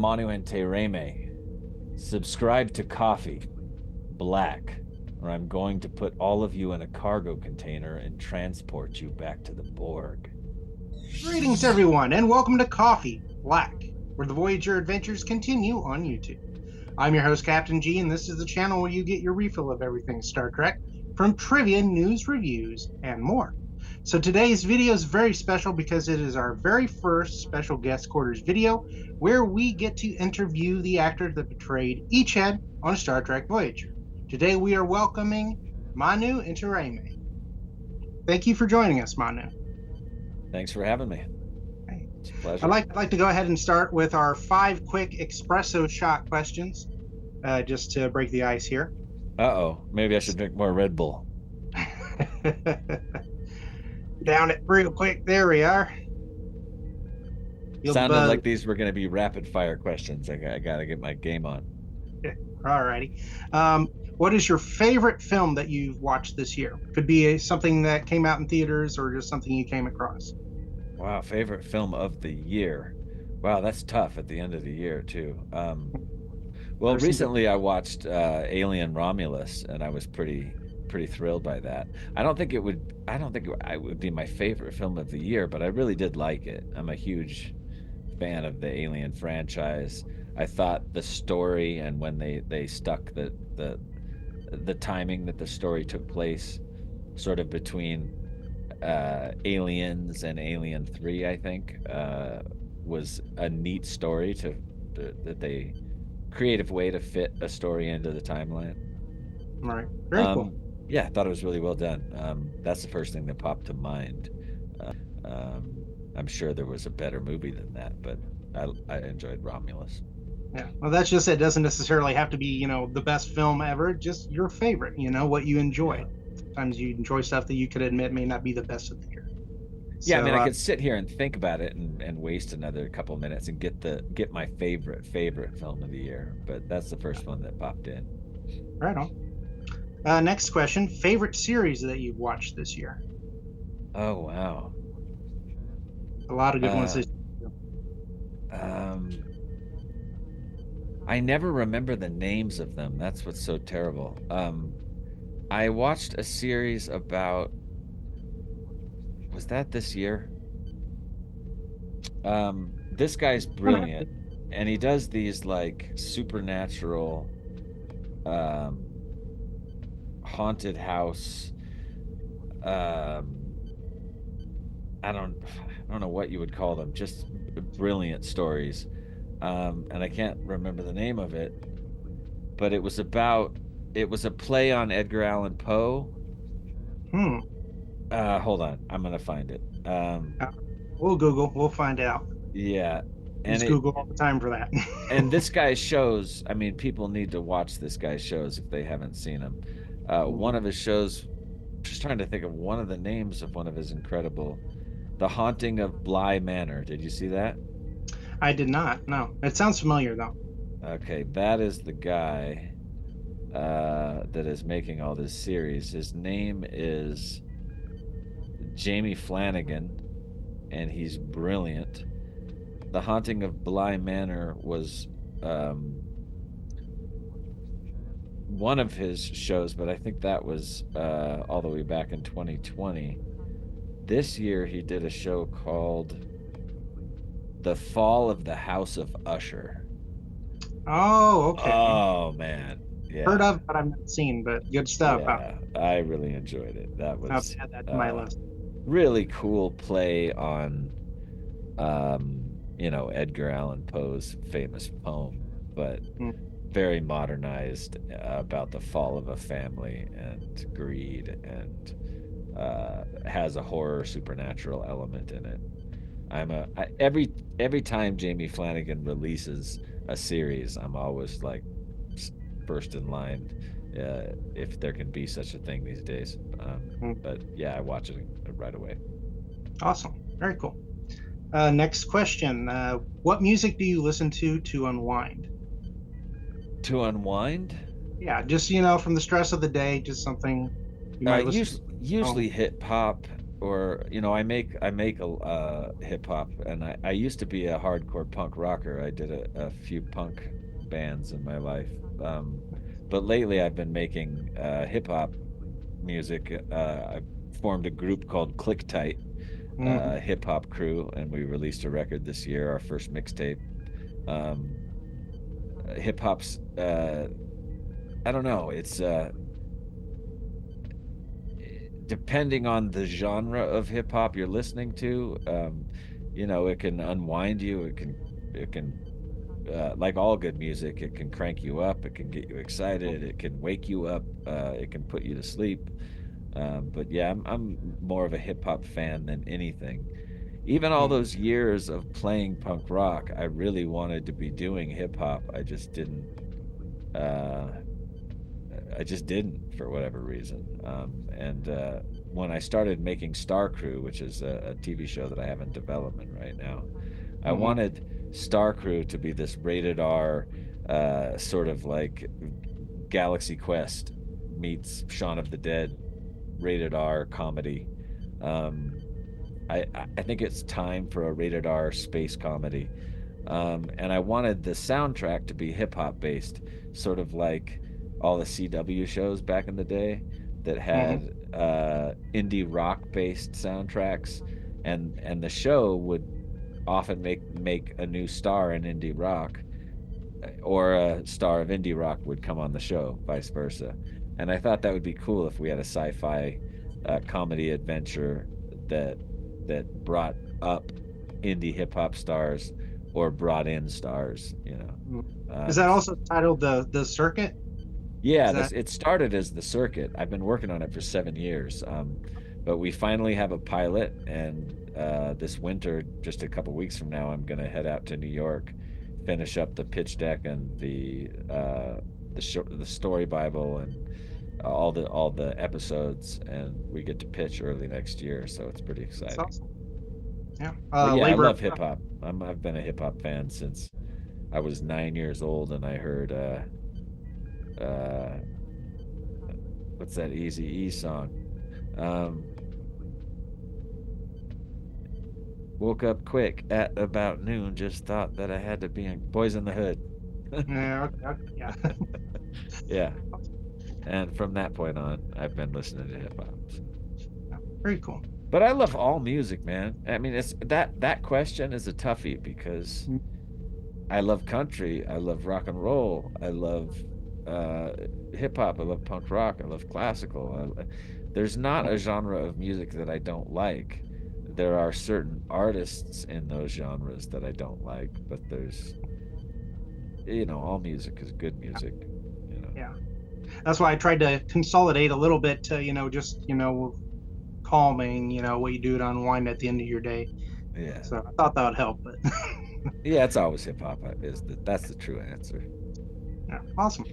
Manu Intiraymi. Subscribe to Coffee Black, or I'm going to put all of you in a cargo container and transport you back to the Borg. Greetings, everyone, and welcome to Coffee Black, where the Voyager adventures continue on YouTube. I'm your host, Captain G, and this is the channel where you get your refill of everything Star Trek, from trivia, news, reviews, and more. So today's video is very special because it is our very first special guest quarters video where we get to interview the actor that portrayed Icheb on Star Trek Voyager. Today we are welcoming Manu Intiraymi. Thank you for joining us, Manu. Thanks for having me. It's a pleasure. I'd like to go ahead and start with our 5 quick espresso shot questions, just to break the ice here. Uh-oh, maybe I should drink more Red Bull. Down it real quick. There we are. Sounded like these were going to be rapid fire questions. I got to get my game on. Alrighty. What is your favorite film that you've watched this year? Could be something that came out in theaters or just something you came across. Wow, favorite film of the year. Wow, that's tough at the end of the year too. Well, recently I watched Alien Romulus, and I was pretty thrilled by that. I don't think it would be my favorite film of the year, but I really did like it. I'm a huge fan of the Alien franchise. I thought the story, and when they stuck the timing that the story took place sort of between Aliens and Alien 3, I think, was a neat story that they creative way to fit a story into the timeline. Right. Very cool. Yeah, I thought it was really well done. That's the first thing that popped to mind. I'm sure there was a better movie than that, but I enjoyed Romulus. Yeah, well, that's just it. Doesn't necessarily have to be, the best film ever. Just your favorite, what you enjoyed. Yeah. Sometimes you enjoy stuff that you could admit may not be the best of the year. Yeah, so, I mean, I could sit here and think about it and waste another couple of minutes and get my favorite film of the year, but that's the first one that popped in. Right on. Next question: favorite series that you've watched this year? Oh wow, a lot of good ones this year. I never remember the names of them. That's what's so terrible. I watched a series about, was that this year? This guy's brilliant, and he does these like supernatural haunted house, I don't know what you would call them, just brilliant stories. And I can't remember the name of it, but it was a play on Edgar Allan Poe. Hold on, I'm gonna find it. We'll Google, we'll find out. Yeah, and Google all the time for that. And this guy's shows, I mean, people need to watch this guy's shows if they haven't seen him. One of his shows, just trying to think of one of the names of one of his incredible, The Haunting of Bly Manor. Did you see that? I did not. No, it sounds familiar though. Okay, that is the guy that is making all this series. His name is Jamie Flanagan, and he's brilliant. The Haunting of Bly Manor was one of his shows, but I think that was all the way back in 2020. This year he did a show called The Fall of the House of Usher. Oh, okay. Oh man, yeah. Heard of, but I've not seen. But good stuff. Yeah, I really enjoyed it. That was. I'll add that to my list. Really cool play on, Edgar Allan Poe's famous poem, but very modernized, about the fall of a family and greed, and has a horror supernatural element in it. Every time Jamie Flanagan releases a series, I'm always like first in line, if there can be such a thing these days. But yeah, I watch it right away. Awesome, very cool. Next question: what music do you listen to unwind? To unwind? Yeah, just from the stress of the day, just something you might listen usually hip hop. or I make a hip hop, and I used to be a hardcore punk rocker. I did a few punk bands in my life, but lately I've been making hip hop music. I formed a group called ClicTyt, Hmm. hip hop crew, and we released a record this year, our first mixtape. Um, Hip hop's I don't know, it's depending on the genre of hip hop you're listening to, it can unwind you. It can like all good music, it can crank you up, it can get you excited, it can wake you up, it can put you to sleep. But yeah, I'm more of a hip hop fan than anything. Even all those years of playing punk rock, I really wanted to be doing hip hop. Uh, I just didn't for whatever reason. And when I started making Star Crew, which is a TV show that I have in development right now, I Hmm. wanted Star Crew to be this rated R, sort of like Galaxy Quest meets Shaun of the Dead rated R comedy. Um, I think it's time for a rated R space comedy. And I wanted the soundtrack to be hip hop based, sort of like all the CW shows back in the day that Hmm. had indie rock based soundtracks, and the show would often make a new star in indie rock, or a star of indie rock would come on the show, vice versa. And I thought that would be cool if we had a sci-fi comedy adventure that brought up indie hip hop stars or brought in stars. Is that Um, also titled the Circuit? Is yeah, that? it started as the circuit. I've been working on it for 7 years, but we finally have a pilot, and this winter, just a couple weeks from now, I'm gonna head out to New York, finish up the pitch deck and the story Bible, and all the episodes, and we get to pitch early next year, so it's pretty That's exciting. awesome. Yeah. But yeah, I Labor. love hip hop. I've been a hip hop fan since I was 9 years old, and I heard uh, what's that Easy E song? Um, Woke up quick at about noon, just thought that I had to be in Boys in the Hood. Yeah. Okay, okay, yeah. Yeah. And from that point on, I've been listening to hip hop. Yeah, very cool. But I love all music, man. I mean, it's that question is a toughie because I love country, I love rock and roll, I love uh, hip hop, I love punk rock, I love classical. There's not a genre of music that I don't like. There are certain artists in those genres that I don't like, but all music is good music, you know. Yeah. That's why I tried to consolidate a little bit to, just, calming, what you do to unwind at the end of your day. Yeah. So I thought that would help, but Yeah, it's always hip hop that's the true answer. yeah, awesome.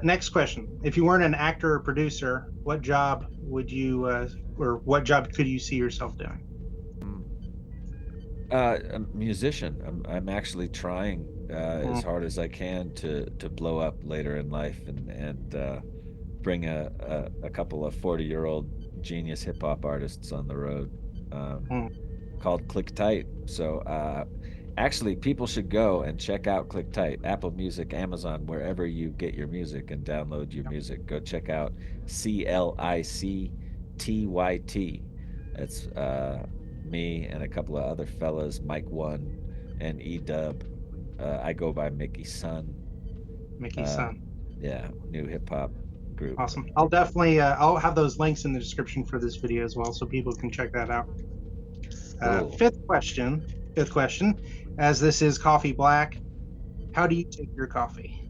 Next question. If you weren't an actor or producer, what job would you, or what job could you see yourself doing? Mm. A musician. I'm actually trying as Mm, hard as I can to blow up later in life, and bring a couple of 40-year-old genius hip hop artists on the road, um, mm, called ClicTyt. So actually, people should go and check out ClicTyt, Apple Music, Amazon, wherever you get your music and download your music. Go check out ClicTyt. It's me and a couple of other fellas, Mike One and E-Dub. I go by Mickey Sun. Mickey's Uh, son. yeah, new hip hop group. Awesome. I'll definitely, I'll have those links in the description for this video as well, so people can check that out. Cool. Fifth question, as this is coffee black, how do you take your coffee?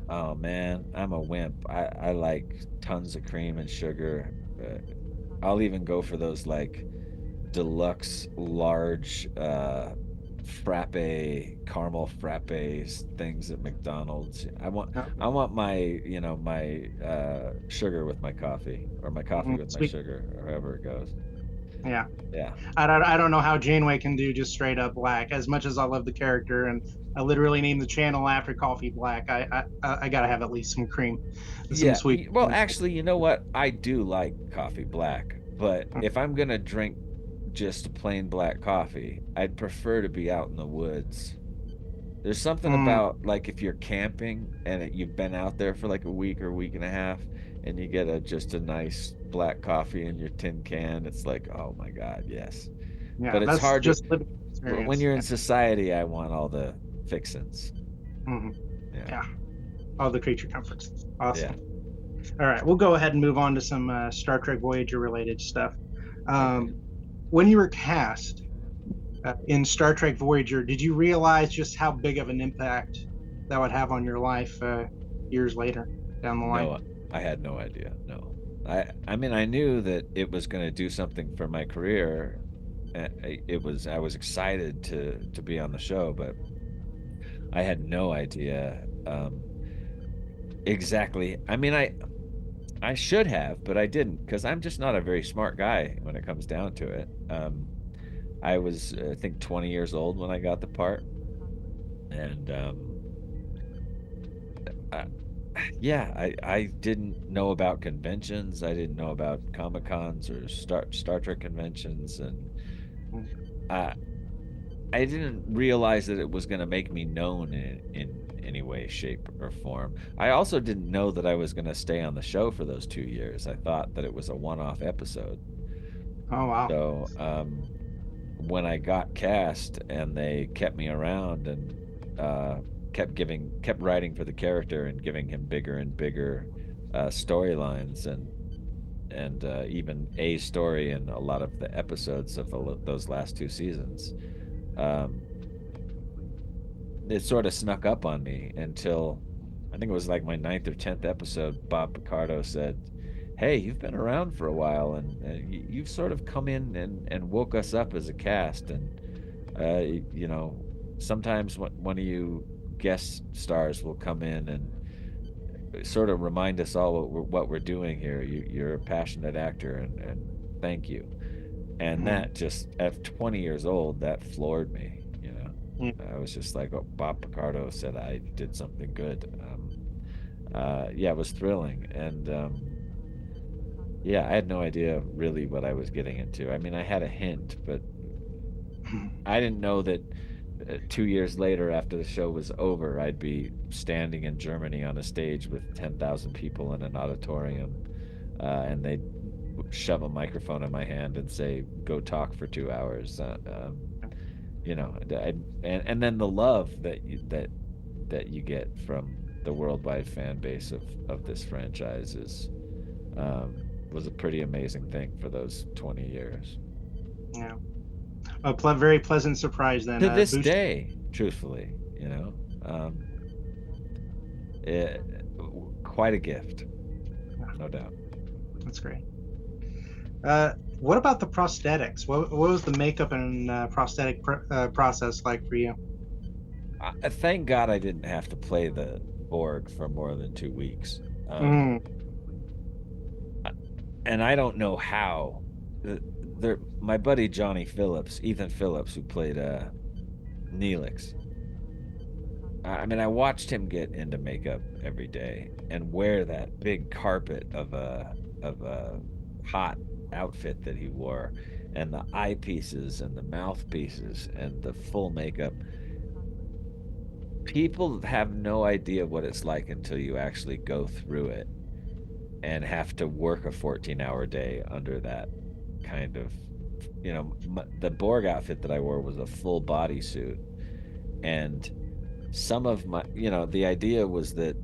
Oh man, I'm a wimp. I like tons of cream and sugar. I'll even go for those like deluxe large frappe caramel frappes things at McDonald's. I want my my sugar with my coffee, or my coffee with my Sweet. sugar, or however it goes. Yeah. Yeah. I don't know how Janeway can do just straight up black. As much as I love the character, and I literally named the channel after Coffee Black, I gotta have at least some cream, some Yeah. sweet. Well, actually, you know what? I do like coffee black, But if I'm gonna drink just plain black coffee, I'd prefer to be out in the woods. There's something Mm, about like if you're camping and you've been out there for like a week or week and a half, and you get just a nice black coffee in your tin can. It's like, oh my God, yes. yeah, But it's that's hard to just living when experience. you're in Yeah. society. I want all the fixins. Mhm. Yeah, Yeah. All the creature comforts. yeah. Awesome. All right, we'll go ahead and move on to some Star Trek Voyager related stuff. Okay. Um, when you were cast in Star Trek Voyager, did you realize just how big of an impact that would have on your life years later down the line? No, I had no idea. No. I mean, I knew that it was going to do something for my career. I was excited to be on the show, but I had no idea exactly. I mean, I should have, but I didn't because I'm just not a very smart guy when it comes down to it. I was, I think, 20 years old when I got the part, and I, yeah, I didn't know about conventions. I didn't know about Comic Cons or Star Trek conventions, and I I didn't realize that it was going to make me known in any way, shape, or form. I also didn't know that I was going to stay on the show for those 2 years. I thought that it was a one-off episode. Oh wow. So when I got cast and they kept me around and kept writing for the character and giving him bigger and bigger storylines and even a story in a lot of the episodes of those last two seasons. Um, it sort of snuck up on me until I think it was like my ninth or 10th episode. Bob Picardo said, "Hey, you've been around for a while, and you've sort of come in and woke us up as a cast. And you know, sometimes one of you guest stars will come in and sort of remind us all what we're doing here. You're a passionate actor, and thank you." And Mm, that just at 20 years old, that floored me. yeah. I was just like, oh, Bob Picardo said I did something good. Yeah, it was thrilling, and yeah, I had no idea really what I was getting into. I mean, I had a hint, but I didn't know that 2 years later, after the show was over, I'd be standing in Germany on a stage with 10,000 people in an auditorium, and they'd shove a microphone in my hand and say, "Go talk for 2 hours." You know, and then the love that you get from the worldwide fan base of this franchise is um, was a pretty amazing thing for those 20 years. Yeah. A very pleasant surprise then. To this Boost. day, truthfully, um, it, quite a gift, no doubt. That's great. What about the prosthetics? What was the makeup and prosthetic process like for you? Thank God I didn't have to play the Borg for more than 2 weeks. Mm, And I don't know how. My buddy Johnny Phillips, Ethan Phillips, who played Neelix. I mean, I watched him get into makeup every day and wear that big carpet of a hot outfit that he wore, and the eyepieces and the mouthpieces and the full makeup. People have no idea what it's like until you actually go through it and have to work a 14-hour day under that kind of, the Borg outfit that I wore was a full body suit. And some of my, the idea was that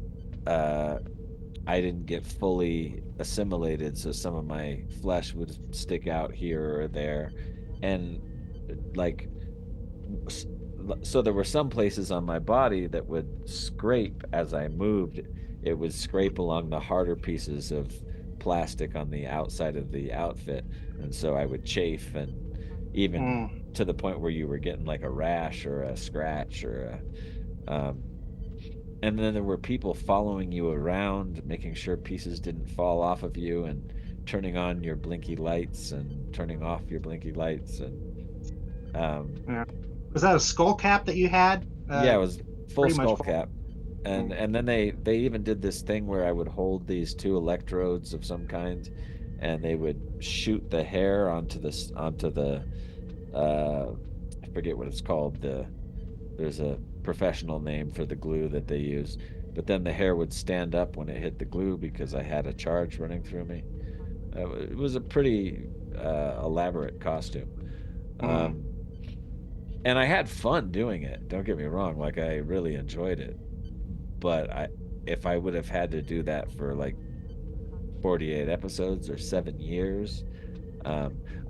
I didn't get fully assimilated, so some of my flesh would stick out here or there. And like, so there were some places on my body that would scrape as I moved. It would scrape along the harder pieces of plastic on the outside of the outfit, and so I would chafe, and even mm, to the point where you were getting like a rash or a scratch or and then there were people following you around, making sure pieces didn't fall off of you, and turning on your blinky lights and turning off your blinky lights, and yeah. Was that a skull cap that you had? yeah, it was full Pretty much skull full. cap. And Mm, then they even did this thing where I would hold these two electrodes of some kind, and they would shoot the hair onto the I forget what it's called. There's a professional name for the glue that they use, but then the hair would stand up when it hit the glue because I had a charge running through me. It was a pretty elaborate costume. Mm. Um, and I had fun doing it. Don't get me wrong, like I really enjoyed it. But if I would have had to do that for like 48 episodes or 7 years,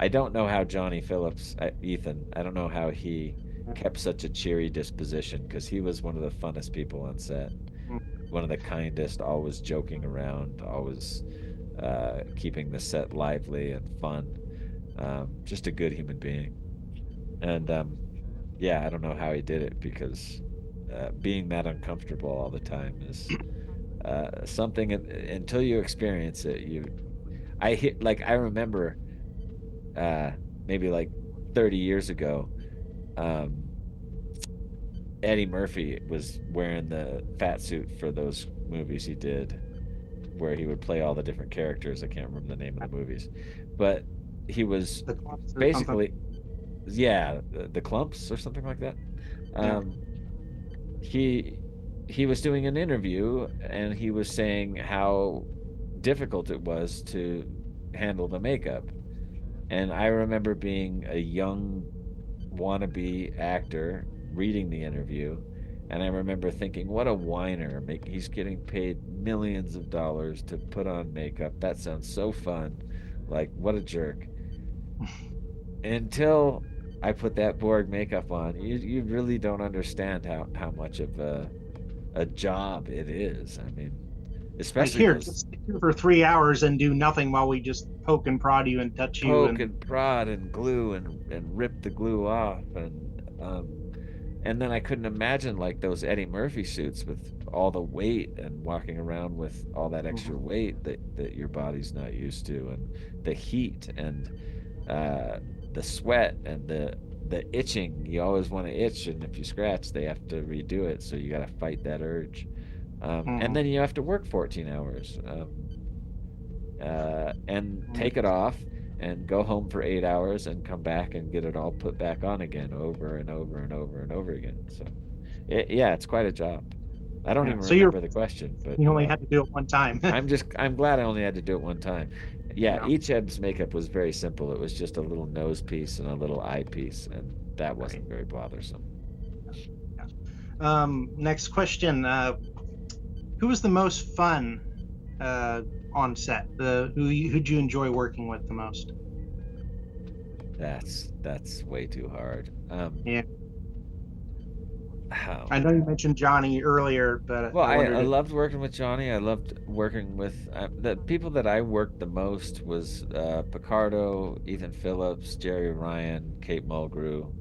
I don't know how Johnny Phillips, Ethan, I don't know how he kept such a cheery disposition because he was one of the funnest people on set, one of the kindest, always joking around, always keeping the set lively and fun. Just a good human being. And yeah, I don't know how he did it because being that uncomfortable all the time is something until you experience it. I remember maybe like 30 years ago, um, Eddie Murphy was wearing the fat suit for those movies he did, where he would play all the different characters. I can't remember the name of the movies, but he was The clumps or something. basically, yeah, the clumps or something like that. Yeah. Um, he he was doing an interview and he was saying how difficult it was to handle the makeup. And I remember being a young wannabe actor reading the interview, and I remember thinking, what a whiner. He's getting paid millions of dollars to put on makeup. That sounds so fun. Like, what a jerk. Until I put that Borg makeup on, you really don't understand how much of a job it is. I mean, Like especially here, those just sit here for 3 hours and do nothing while we just poke and prod you and touch you poke and and prod and glue and rip the glue off and then I couldn't imagine like those Eddie Murphy suits with all the weight and walking around with all that extra Mhm. weight that your body's not used to, and the heat and uh, the sweat and the itching. You always want to itch, and if you scratch, they have to redo it. So you got to fight that urge, and Mhm. then you have to work 14 hours. And Mhm. take it off and go home for 8 hours and come back and get it all put back on again over and over and over and over again. So, yeah, it's quite a job. I don't Yeah. even So you're remember the question, but you only had to do it one time. I'm glad I only had to do it one time. Yeah, Yeah. Icheb's makeup was very simple. It was just a little nose piece and a little eye piece, and that Right. wasn't very bothersome. Yeah. Next question. Who was the most fun uh, on set? Who'd you enjoy working with the most? That's way too hard. Yeah. Oh I know you man. mentioned Johnny earlier, but Well, I I wondered if loved working with Johnny. I loved working with the people that I worked the most was Picardo, Ethan Phillips, Jerry Ryan, Kate Mulgrew.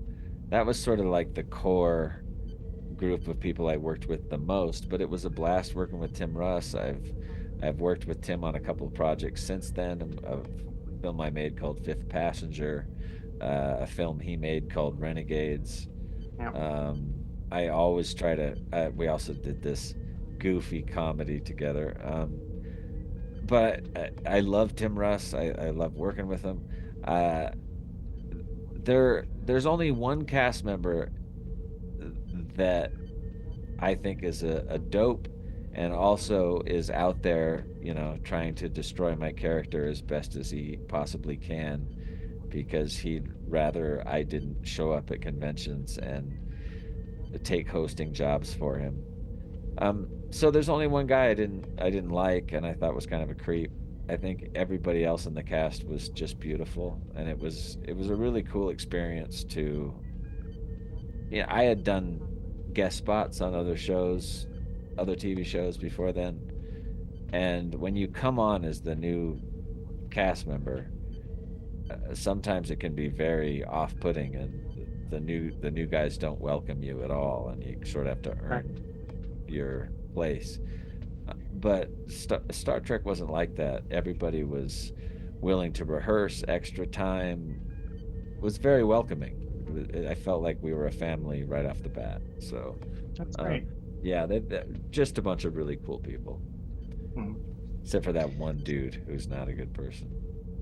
That was sort of like the core group of people I worked with the most. But it was a blast working with Tim Russ. I've worked with Tim on a couple of projects since then. A film I made called Fifth Passenger, a film he made called Renegades. yeah. Um, I always try to. We also did this goofy comedy together. But I love Tim Russ. I love working with him. Uh, there's only one cast member that I think is a dope and also is out there, trying to destroy my character as best as he possibly can because he'd rather I didn't show up at conventions and take hosting jobs for him. So there's only one guy I didn't like and I thought was kind of a creep. I think everybody else in the cast was just beautiful, and it was a really cool experience to. Yeah, I had done guest spots on other shows, other TV shows before then, and when you come on as the new cast member, sometimes it can be very off-putting, and the new guys don't welcome you at all, and you sort of have to Right. earn your place. But Star Trek wasn't like that. Everybody was willing to rehearse extra time, was very welcoming. I felt like we were a family right off the bat. So, That's great. um, yeah, just a bunch of really cool people. Mhm. except for that one dude who's not a good person.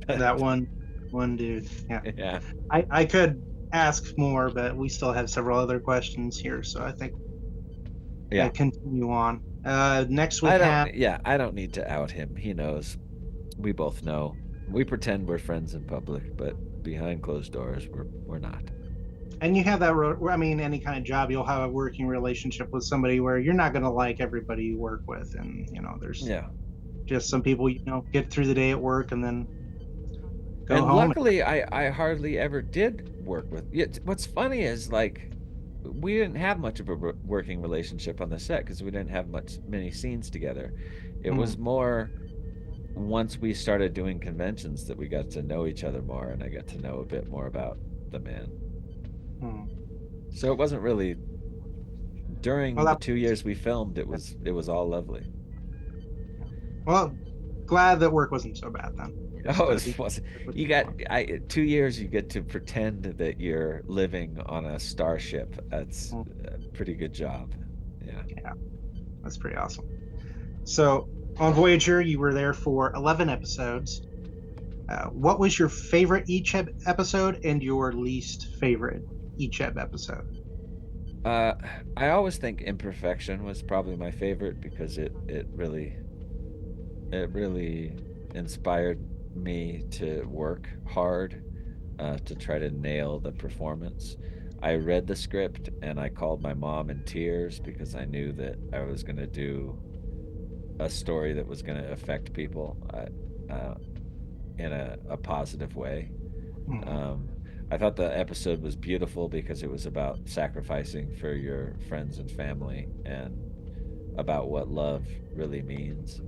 That one dude. Yeah. Yeah, I could ask more, but we still have several other questions here, so I think yeah. continue on. Next we I don't. have, Yeah, I don't need to out him. He knows. We both know. We pretend we're friends in public, but behind closed doors, we're not. and you have that. I mean, any kind of job, you'll have a working relationship with somebody where you're not going to like everybody you work with, and there's Yeah. just some people get through the day at work and then go And home. luckily, I hardly ever did work with. What's funny is like we didn't have much of a working relationship on the set because we didn't have many scenes together. It Mm, was more once we started doing conventions that we got to know each other more, and I got to know a bit more about the man. mm. So it wasn't really Well, during the 2 years we filmed. It was all lovely. well, glad that work wasn't so bad then. Just Oh, be with you got people. 2 years. You get to pretend that you're living on a starship. That's Mm, a pretty good job. Yeah. yeah, that's pretty awesome. So on Voyager, you were there for 11 episodes. What was your favorite Icheb episode and your least favorite Icheb episode? Uh, I always think Imperfection was probably my favorite because it really inspired me to work hard to try to nail the performance. I read the script and I called my mom in tears because I knew that I was going to do a story that was going to affect people in a positive way. Mm, Um, I thought the episode was beautiful because it was about sacrificing for your friends and family and about what love really means.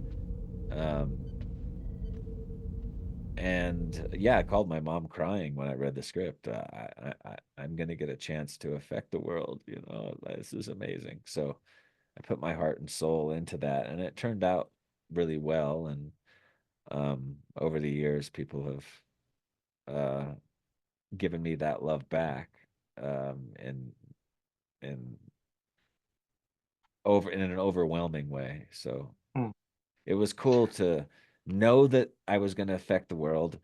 Um, and yeah, I called my mom crying when I read the script. I'm going to get a chance to affect the world. This is amazing. So I put my heart and soul into that, and it turned out really well. And over the years, people have given me that love back, and over in an overwhelming way. So mm. it was cool to know that I was going to affect the world,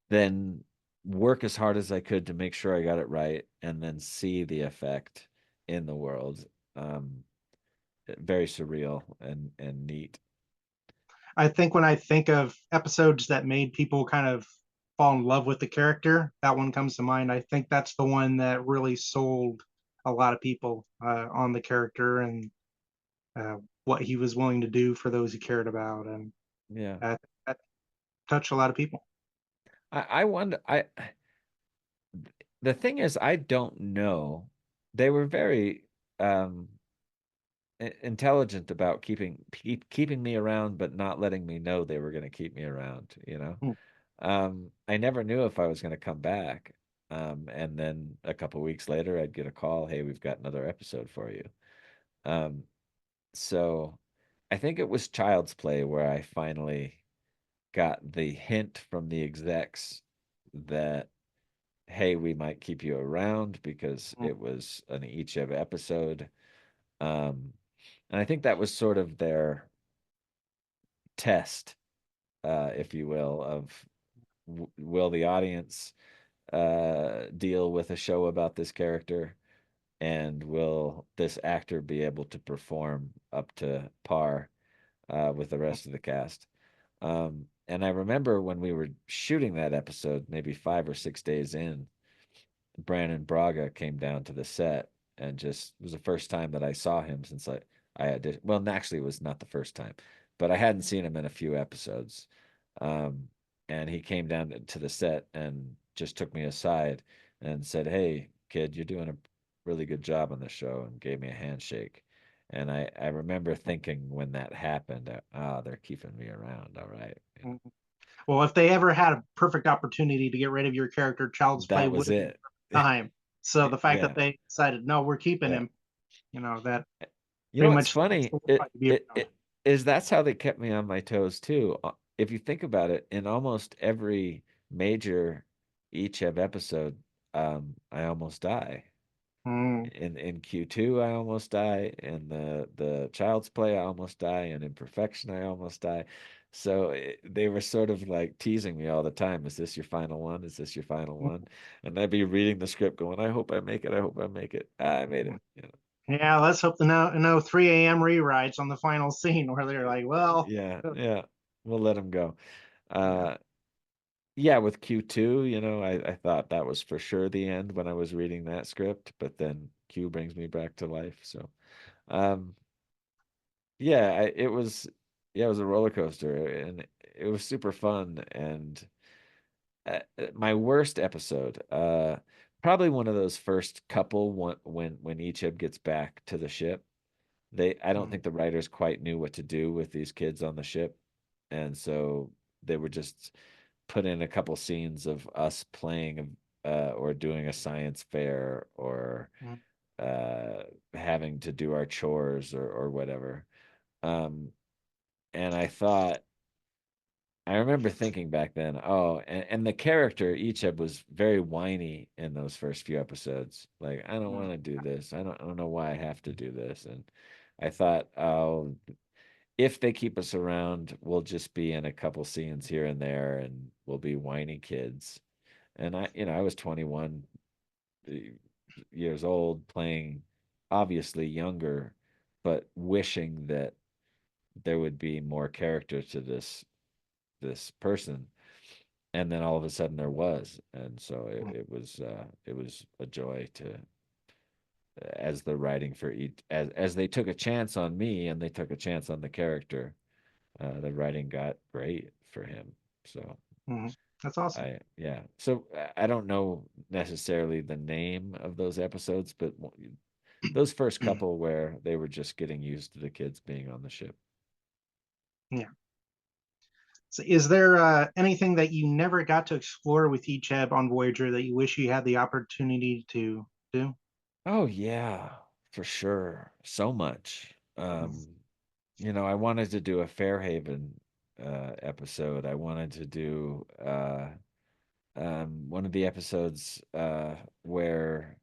then work as hard as I could to make sure I got it right, and then see the effect in the world. Um, Very surreal and neat. I think when I think of episodes that made people kind of fall in love with the character, that one comes to mind. I think that's the one that really sold a lot of people on the character and what he was willing to do for those he cared about, and Yeah. that touched a lot of people. I wonder. The thing is, I don't know. They were very um intelligent about keeping me around, but not letting me know they were going to keep me around. Mm, I never knew if I was going to come back. And then a couple weeks later, I'd get a call, "Hey, we've got another episode for you." Um, so I think it was Child's Play where I finally got the hint from the execs that, hey, we might keep you around because mm. it was an each of episode. Um, and I think that was sort of their test, if you will, of will the audience deal with a show about this character, and will this actor be able to perform up to par with the rest of the cast? And I remember when we were shooting that episode, maybe 5 or 6 days in, Brandon Braga came down to the set and just it was the first time that I saw him since I had well, actually it was not the first time, but I hadn't seen him in a few episodes. Um, and he came down to the set and just took me aside and said, "Hey, kid, you're doing a really good job on the show," and gave me a handshake. And I remember thinking when that happened, they're keeping me around, all right. Mm. Well, if they ever had a perfect opportunity to get rid of your character, Child's Play That would was have been it. the time. So the fact that Yeah, they decided, no, we're keeping yeah. him, that You know pretty what's much funny? solidified to be around. It is that's how they kept me on my toes too. If you think about it, in almost every major Icheb episode, I almost die. Mm. In Q2 I almost die, in the Child's Play I almost die, and in Perfection I almost die. So they were sort of like teasing me all the time. Is this your final one? Is this your final one? And I'd be reading the script going, I hope I make it. I hope I make it. I made it. Yeah, let's hope the no 3 a.m. rewrites on the final scene where they're like, well, Yeah, yeah. We'll let them go. yeah. Uh, yeah, with Q2, I thought that was for sure the end when I was reading that script, but then Q brings me back to life. So, um, yeah, it was a roller coaster, and it was super fun. And my worst episode, probably one of those first couple when Icheb gets back to the ship. I don't Mm, think the writers quite knew what to do with these kids on the ship, and so they were just put in a couple scenes of us playing or doing a science fair or mm, uh, having to do our chores or whatever. Um, and I remember thinking back then, oh, and the character Icheb was very whiny in those first few episodes. Like, I don't mm, want to do this. I don't know why I have to do this. And I thought, oh, if they keep us around, we'll just be in a couple scenes here and there, and we'll be whiny kids. And I was 21 years old, playing obviously younger, but wishing that there would be more character to this person. And then all of a sudden there was, and so mm, it was a joy to as the writing for each as they took a chance on me and they took a chance on the character. The writing got great for him. So mm. That's awesome. yeah. So I don't know necessarily the name of those episodes, but those first couple where they were just getting used to the kids being on the ship. Yeah. So is there anything that you never got to explore with Icheb on Voyager that you wish you had the opportunity to do? Oh yeah, for sure. So much. I wanted to do a Fairhaven episode. I wanted to do one of the episodes where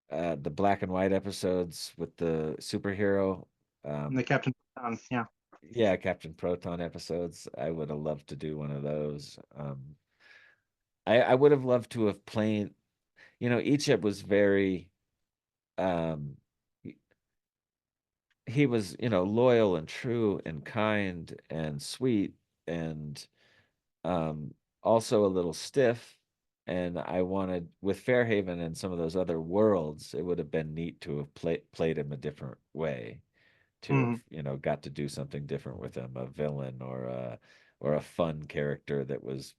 the black and white episodes with the superhero. And the Um, Captain, yeah. yeah, Captain Proton episodes. I would have loved to do one of those. I would have loved to have played. Icheb was very. Um, he he was, loyal and true and kind and sweet and um, also a little stiff. And I wanted with Fairhaven and some of those other worlds, it would have been neat to have played him a different way, to have Mm, got to do something different with him, a villain or a fun character that was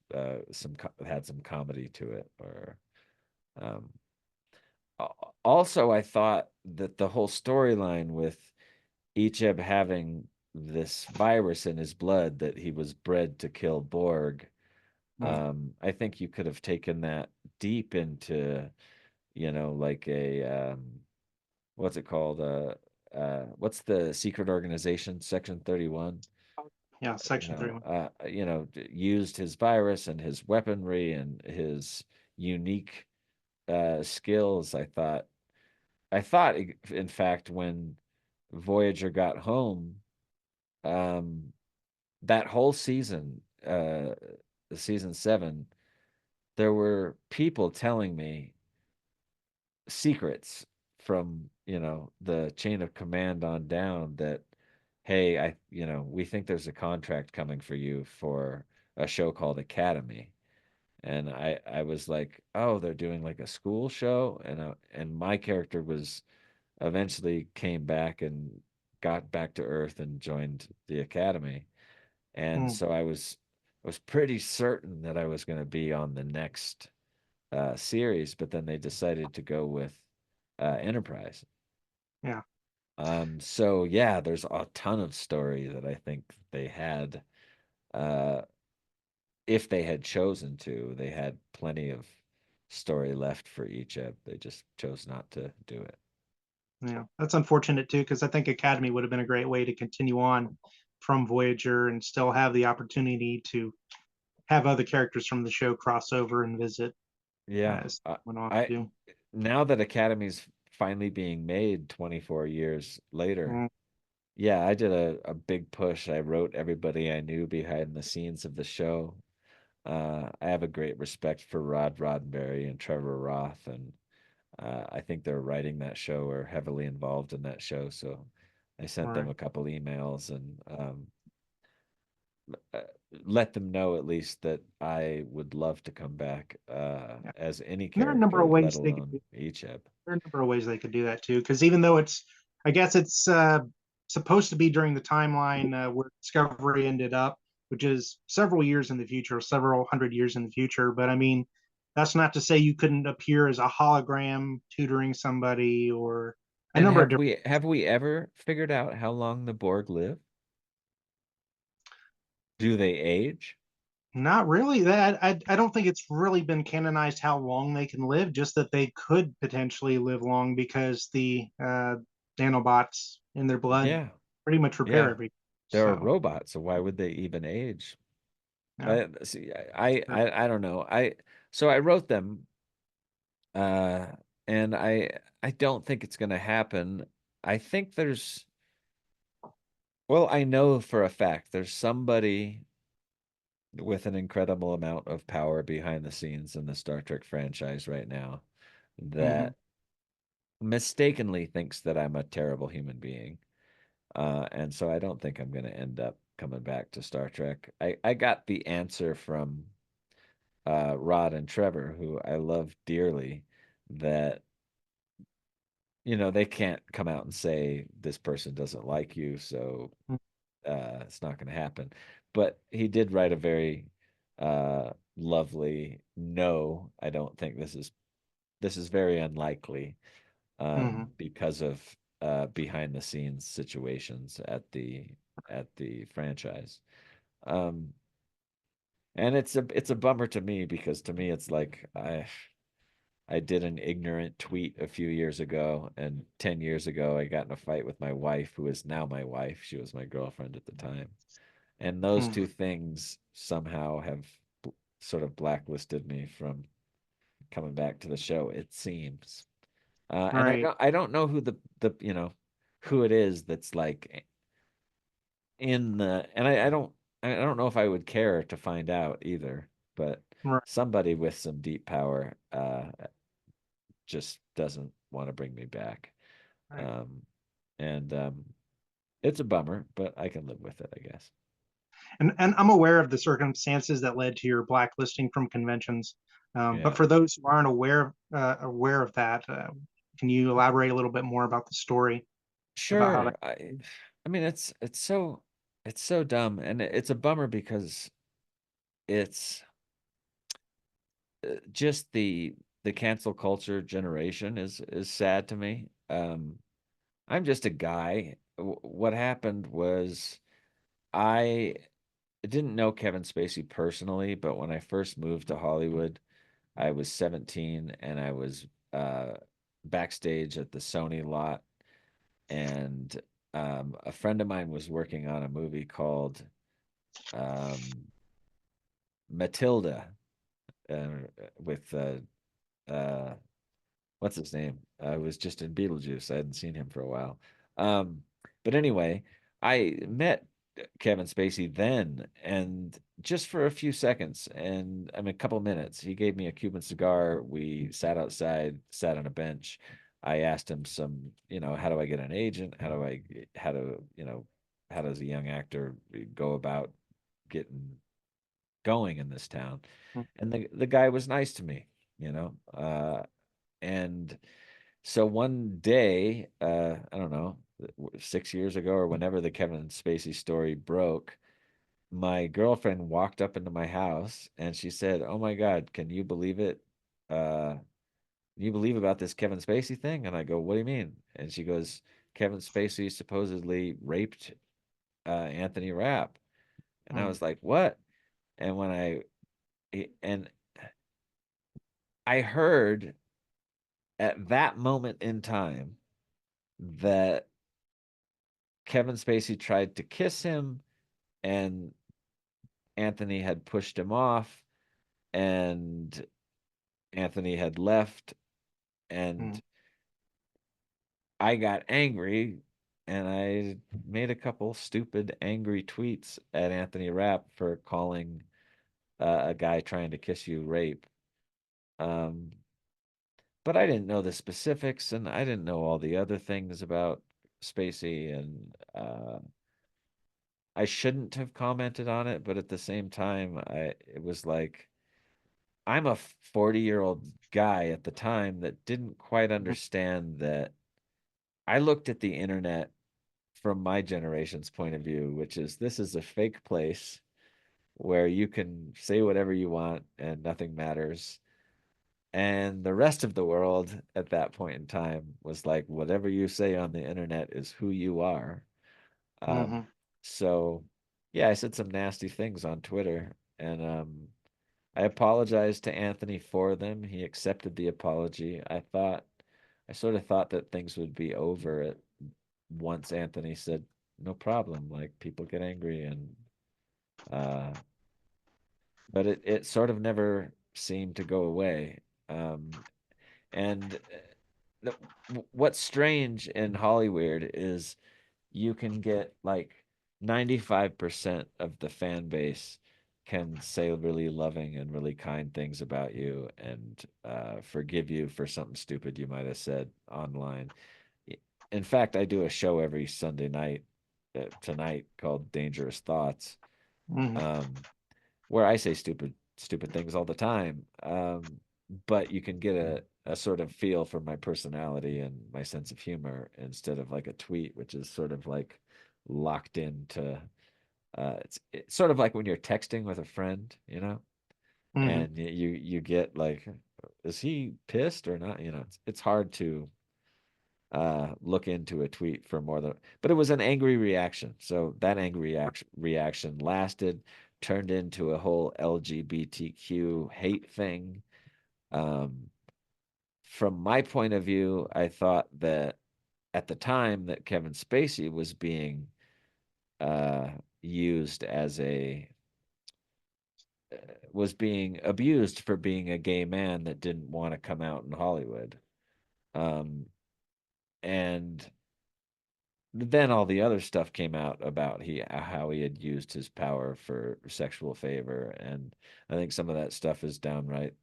had some comedy to it. Or um, also, I thought that the whole storyline with Icheb having this virus in his blood that he was bred to kill Borg. mm. I think you could have taken that deep into, like a what's it called? What's the secret organization? Section 31. Yeah, Section 31. Used his virus and his weaponry and his unique skills. I thought, in fact, when Voyager got home, um, that whole season, season 7, there were people telling me secrets from, the chain of command on down that, hey, we think there's a contract coming for you for a show called Academy. And I was like, oh, they're doing like a school show, and my character was eventually came back and got back to Earth and joined the Academy. And Mm, so I was pretty certain that I was going to be on the next series, but then they decided to go with Enterprise. yeah, So yeah, there's a ton of story that I think they had. Uh, if they had chosen to, they had plenty of story left for each ep. They just chose not to do it. yeah. That's unfortunate too, because I think Academy would have been a great way to continue on from Voyager and still have the opportunity to have other characters from the show cross over and visit Yeah, as went off I to do. now that Academy's finally being made 24 years later, Mm, yeah, I did a big push. I wrote everybody I knew behind the scenes of the show. I have a great respect for Rod Roddenberry and Trevor Roth, and I think they're writing that show or heavily involved in that show. So I sent them right. a couple emails and uh, let them know at least that I would love to come back Yeah. as any And there are a number of character, let ways they could alone Icheb. there are a number of ways they could do that too. Because even though I guess it's supposed to be during the timeline where Discovery ended up, which is several years in the future, several hundred years in the future. But I mean, that's not to say you couldn't appear as a hologram tutoring somebody or a And number of have we ever figured out how long the Borg live? Do they age? Not really. That I don't think it's really been canonized how long they can live. Just that they could potentially live long because the nanobots in their blood Yeah, pretty much repair yeah. everything. They're a So robot, so why would they even age? yeah, See, I don't know. So I wrote them, uh, and I don't think it's going to happen. I think well, I know for a fact there's somebody with an incredible amount of power behind the scenes in the Star Trek franchise right now hmm that mistakenly thinks that I'm a terrible human being. And so I don't think I'm going to end up coming back to Star Trek. I got the answer from Rod and Trevor, who I love dearly, that they can't come out and say this person doesn't like you, so it's not going to happen. But he did write a very lovely no. I don't think this is very unlikely hmm because of behind the scenes situations at the franchise. Um, and it's a bummer to me because to me it's like I did an ignorant tweet a few years ago, and 10 years ago, I got in a fight with my wife, who is now my wife. She was my girlfriend at the time. And those two hmm things somehow have sort of blacklisted me from coming back to the show, it seems. And I right, don't I don't know who it is that's like in the and I don't know if I would care to find out either, but right, somebody with some deep power just doesn't want to bring me back. right. Um, and it's a bummer, but I can live with it, I guess. And I'm aware of the circumstances that led to your blacklisting from conventions. But Yeah. for those who aren't aware of that, can you elaborate a little bit more about the story about how that? Sure. I mean it's so dumb, and it's a bummer because it's just the cancel culture generation is sad to me. I'm just a guy. What happened was I didn't know Kevin Spacey personally, but when I first moved to Hollywood, I was 17 and I was backstage at the Sony lot, and a friend of mine was working on a movie called um, Matilda uh, with uh, what's his name? I was just in Beetlejuice. I hadn't seen him for a while. Um, but anyway, I met Kevin Spacey then, and just for a few seconds, and I mean, a couple minutes, he gave me a Cuban cigar. We sat outside, sat on a bench. I asked him how do I get an agent? How does a young actor go about getting going in this town? And the guy was nice to me, you know. And so one day, I don't know, 6 years ago or whenever the Kevin Spacey story broke, my girlfriend walked up into my house and she said, "Oh my God, can you believe it? Can you believe about this Kevin Spacey thing?" And I go, "What do you mean?" And she goes, "Kevin Spacey supposedly raped Anthony Rapp." And I Mm, was like, "What?" And and I heard at that moment in time that Kevin Spacey tried to kiss him, and Anthony had pushed him off, and Anthony had left, Mm. And I got angry and I made a couple stupid, angry tweets at Anthony Rapp for calling a guy trying to kiss you rape. Um, but I didn't know the specifics and I didn't know all the other things about Spacey. And I shouldn't have commented on it, but at the same time, it was like I'm a 40-year-old guy at the time that didn't quite Mm. understand that I looked at the internet from my generation's point of view, which is this is a fake place where you can say whatever you want and nothing matters. And the rest of the world at that point in time was like, whatever you say on the internet is who you are. Um, Mhm. so, yeah, I said some nasty things on Twitter, and I apologized to Anthony for them. He accepted the apology. I sort of thought that things would be over at once Anthony said, no problem. Like people get angry uh, but it sort of never seemed to go away. Um, and what's strange in Hollywood is you can get like 95% of the fan base can say really loving and really kind things about you and forgive you for something stupid you might have said online. In fact, I do a show every Sunday night tonight called Dangerous Thoughts, Mhm. um, where I say stupid things all the time. But you can get a sort of feel for my personality and my sense of humor instead of like a tweet, which is sort of like locked into. It's sort of like when you're texting with a friend, Mhm. and you get like, is he pissed or not? It's hard to look into a tweet for more than, but it was an angry reaction. So that angry reaction lasted, turned into a whole LGBTQ hate thing. Um, from my point of view, I thought that at the time that Kevin Spacey was being uh, used as a was being abused for being a gay man that didn't want to come out in Hollywood. Um, and then all the other stuff came out about how he had used his power for sexual favor, and I think some of that stuff is downright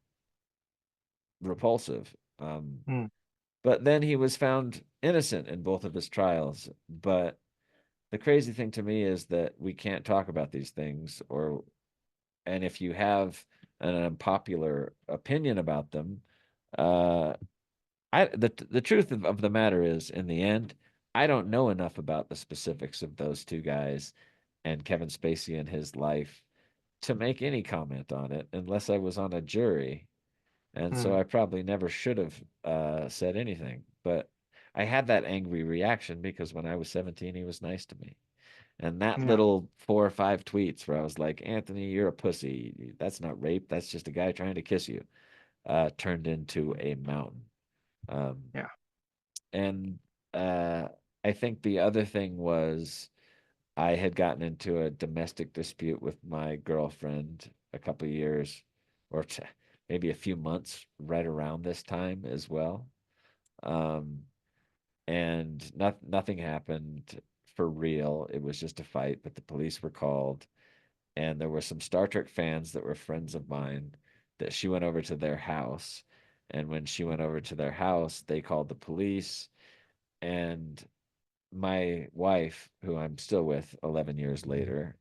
repulsive. Mhm. But then he was found innocent in both of his trials. But the crazy thing to me is that we can't talk about these things, and if you have an unpopular opinion about them, uh, the truth of the matter is, in the end, I don't know enough about the specifics of those two guys and Kevin Spacey and his life to make any comment on it unless I was on a jury. And so Mhm. I probably never should have said anything. But I had that angry reaction because when I was 17, he was nice to me. And that Yeah. little 4 or 5 tweets where I was like, Anthony, you're a pussy. That's not rape. That's just a guy trying to kiss you, turned into a mountain. Um, Yeah. and uh, I think the other thing was I had gotten into a domestic dispute with my girlfriend a couple of years or maybe a few months right around this time as well. Um, and nothing happened for real. It was just a fight, but the police were called, and there were some Star Trek fans that were friends of mine that she went over to their house. And when she went over to their house, they called the police. And my wife, who I'm still with 11 years later,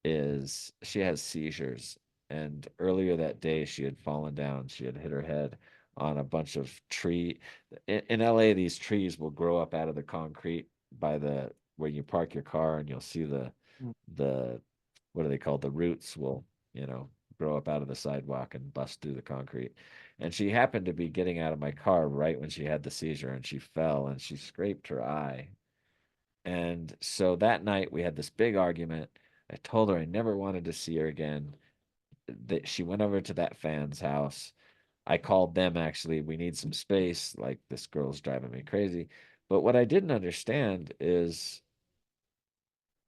is she has seizures. And earlier that day, she had fallen down. She had hit her head on a bunch of tree. In LA, these trees will grow up out of the concrete by the where you park your car, and you'll see Mhm. the what are they called? The roots will, you know, grow up out of the sidewalk and bust through the concrete. And she happened to be getting out of my car right when she had the seizure, and she fell and she scraped her eye. And so that night we had this big argument. I told her I never wanted to see her again. That she went over to that fan's house. I called them actually. We need some space. Like this girl's driving me crazy. But what I didn't understand is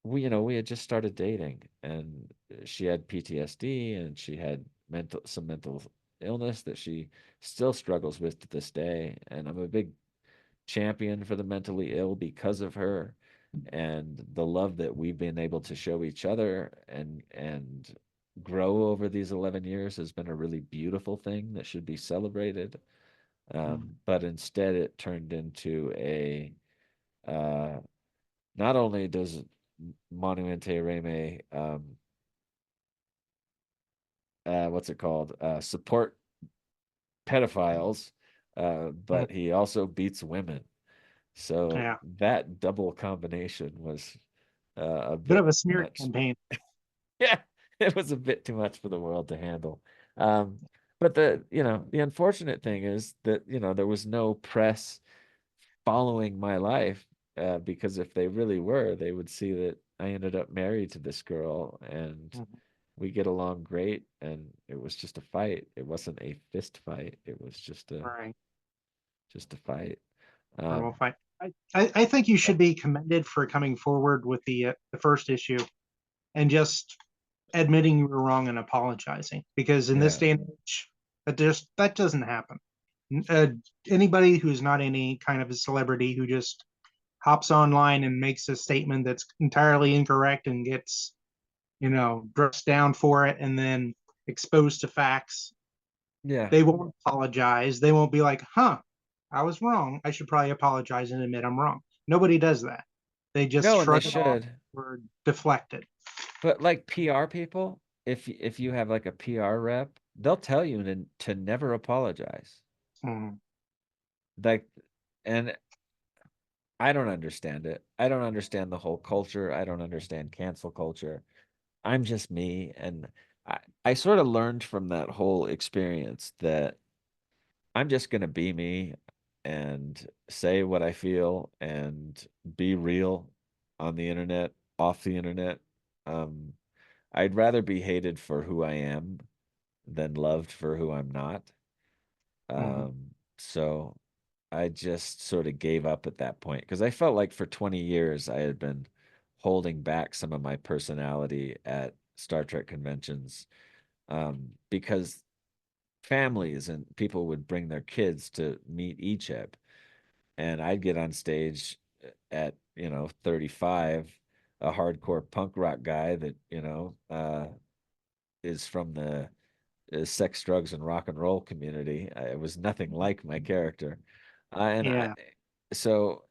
we had just started dating and she had PTSD and she had mental illness that she still struggles with to this day. And I'm a big champion for the mentally ill because of her, and the love that we've been able to show each other and grow over these 11 years has been a really beautiful thing that should be celebrated. But instead, it turned into a uh, not only does Manu Intiraymi what's it called support pedophiles, but he also beats women. So Yeah, that double combination was a bit bit of a smear much. campaign. Yeah, it was a bit too much for the world to handle. Um, but the unfortunate thing is that, there was no press following my life, because if they really were, they would see that I ended up married to this girl and Mhm. we get along great, and it was just a fight. It wasn't a fist fight. It was Right. just a fight. Normal Um, fight. I think you should be commended for coming forward with the first issue and just admitting you were wrong and apologizing, because in this yeah. day and age, that doesn't happen. Uh, Anybody who's not any kind of a celebrity who just hops online and makes a statement that's entirely incorrect and gets, dressed down for it and then exposed to facts, Yeah. they won't apologize. They won't be like, huh, I was wrong. I should probably apologize and admit I'm wrong. Nobody does that. They just No, and they shrug it off should. or deflect it. But like PR people, if you have like a PR rep, they'll tell you to never apologize. Mm, Like, and I don't understand it. I don't understand the whole culture. I don't understand cancel culture. I'm just me, and I sort of learned from that whole experience that I'm just gonna be me and say what I feel and be real on the internet, off the internet. Um, I'd rather be hated for who I am than loved for who I'm not. mm, So I just sort of gave up at that point because I felt like for 20 years I had been holding back some of my personality at Star Trek conventions, because families and people would bring their kids to meet Icheb, and I'd get on stage at 35, a hardcore punk rock guy that is from the sex, drugs, and rock and roll community. It was nothing like my character, and yeah. so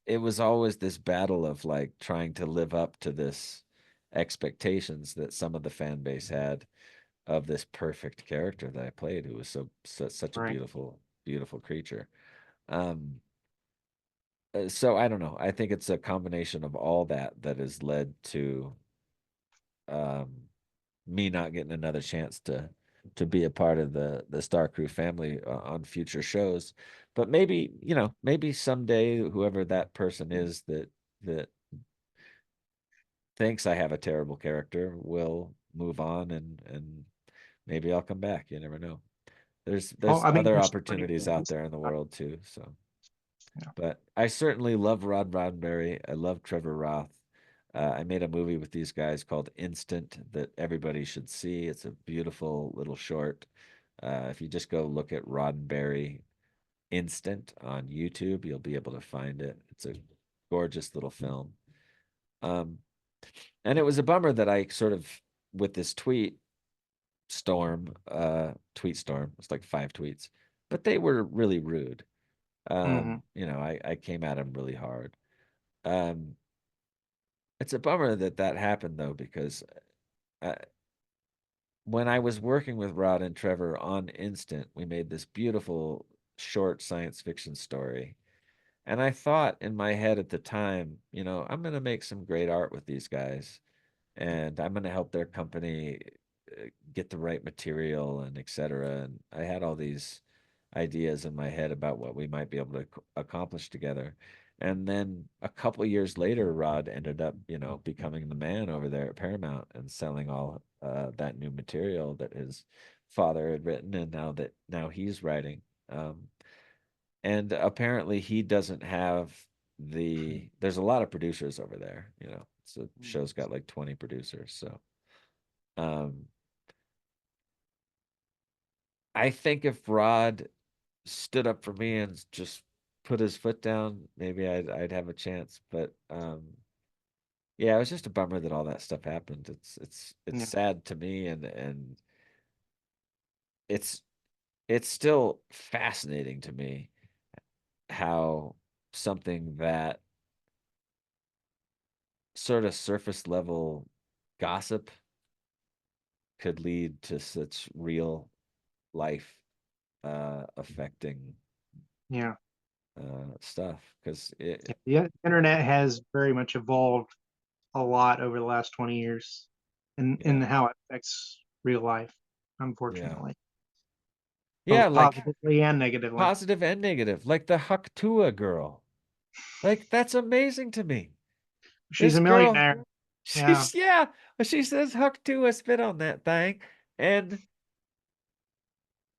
it was always this battle of like trying to live up to this expectations that some of the fan base had of this perfect character that I played, who was such a Right. beautiful, beautiful creature. Um, so I don't know. I think it's a combination of all that has led to um, me not getting another chance to be a part of the Star Crew family on future shows. But maybe, maybe someday whoever that person is that thinks I have a terrible character will move on, and maybe I'll come back. You never know. Oh, There's I mean, other there's so many opportunities out ways. there in the world too. So, Yeah. but I certainly love Rod Roddenberry. I love Trevor Roth. I made a movie with these guys called Instant that everybody should see. It's a beautiful little short. If you just go look at Roddenberry Instant on YouTube, you'll be able to find it. It's a gorgeous little film. Um, and it was a bummer that I sort of, with this tweet storm, it's like 5 tweets, but they were really rude. Hmm. I came at him really hard. Um, it's a bummer that happened though, because uh, when I was working with Rod and Trevor on Instant, we made this beautiful short science fiction story. And I thought in my head at the time, I'm going to make some great art with these guys, and I'm going to help their company get the right material and et cetera. And I had all these ideas in my head about what we might be able to accomplish together. And then a couple of years later, Rod ended up, becoming the man over there at Paramount and selling all that new material that his father had written, and now he's writing. Um, and apparently, he doesn't have There's a lot of producers over there. So the show's got like 20 producers. So um, I think if Rod stood up for me and just put his foot down, maybe I'd have a chance. But yeah, it was just a bummer that all that stuff happened. It's Yeah, sad to me, and it's it's still fascinating to me how something that sort of surface level gossip could lead to such real life affecting yeah. stuff because it Yeah. The internet has very much evolved a lot over the last 20 years in yeah how it affects real life, yeah unfortunately, yeah both like positively and negatively. positive and negative like the Haktua girl, like that's amazing to me. She's This a girl, millionaire. Yeah. she's yeah, she says Haktua spit on that thing, and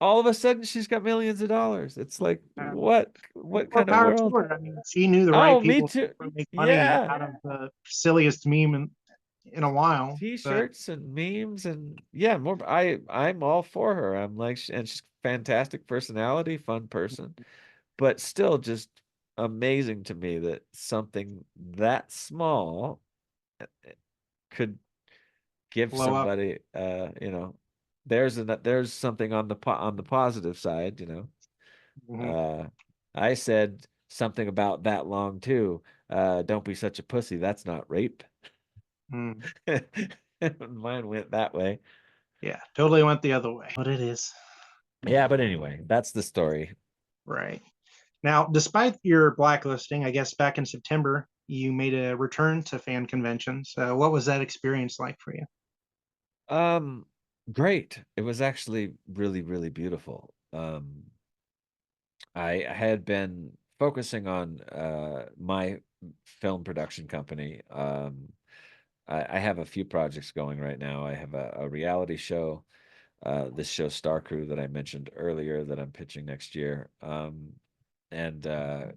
all of a sudden she's got millions of dollars. It's like what More kind of power to world? her. I mean, she knew the right Oh, me people too. to make money Yeah. out of the silliest meme in a while. But T-shirts and memes and yeah, more I'm all for her. I'm like and she's fantastic personality, fun person, but still just amazing to me that something that small could give blow up. somebody there's something on on the positive side, Hmm. Uh I said something about that long too. Don't be such a pussy. That's not rape. Mm. Mine went that way. Yeah, totally went the other way. But it is. Yeah, but anyway, that's the story. Right. Now, despite your blacklisting, I guess back in September, you made a return to fan conventions. What was that experience like for you? Um, Great. It was actually really, really beautiful. I had been focusing on my film production company. I have a few projects going right now. I have a reality show, this show Star Crew that I mentioned earlier that I'm pitching next year. And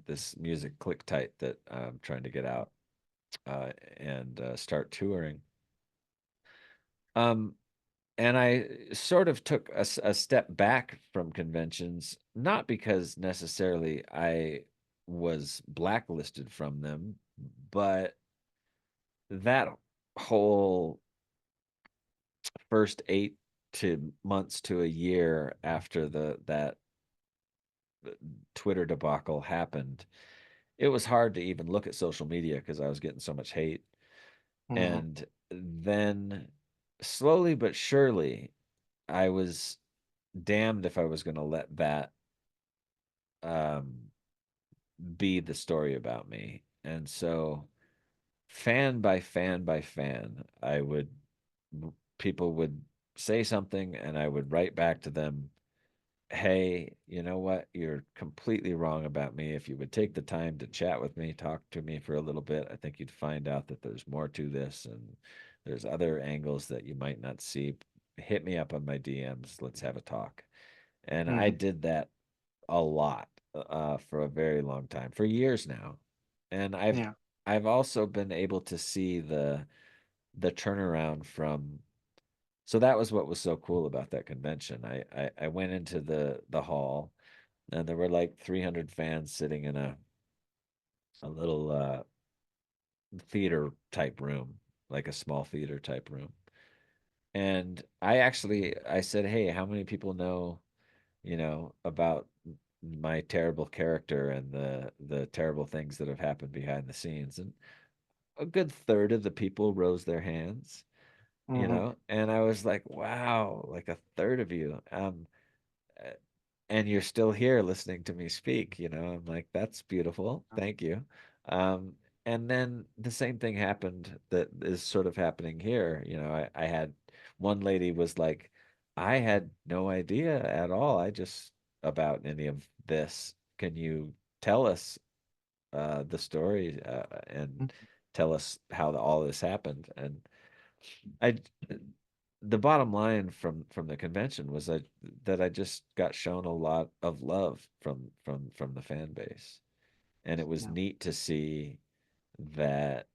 this music ClicTyt that I'm trying to get out and start touring. Um, and I sort of took a step back from conventions, not because necessarily I was blacklisted from them, but that whole first 8 months to a year after the that Twitter debacle happened, it was hard to even look at social media because I was getting so much hate. Hmm. And then slowly but surely, I was damned if I was going to let that um, be the story about me. And so, fan by fan by fan, people would say something and I would write back to them, hey, you know what? You're completely wrong about me. If you would take the time to chat with me, talk to me for a little bit, I think you'd find out that there's more to this and there's other angles that you might not see. Hit me up on my DMs. Let's have a talk. And I Hmm. did that a lot for a very long time, for years now. And Yeah. I've also been able to see the turnaround from so that was what was so cool about that convention. I went into the hall and there were like 300 fans sitting in a little theater type room, like a small theater type room. And I said, "Hey, how many people know, about my terrible character and the terrible things that have happened behind the scenes?" And a good third of the people rose their hands, Hmm. and I was like, "Wow, like a third of you." Uh, and you're still here listening to me speak, I'm like, that's beautiful, thank you. um and then the same thing happened that is sort of happening here. I had one lady was like, I had no idea at all, I just about any of this, can you tell us the story and tell us how all this happened? And I the bottom line from the convention was that I just got shown a lot of love from the fan base, and it was Yeah. neat to see that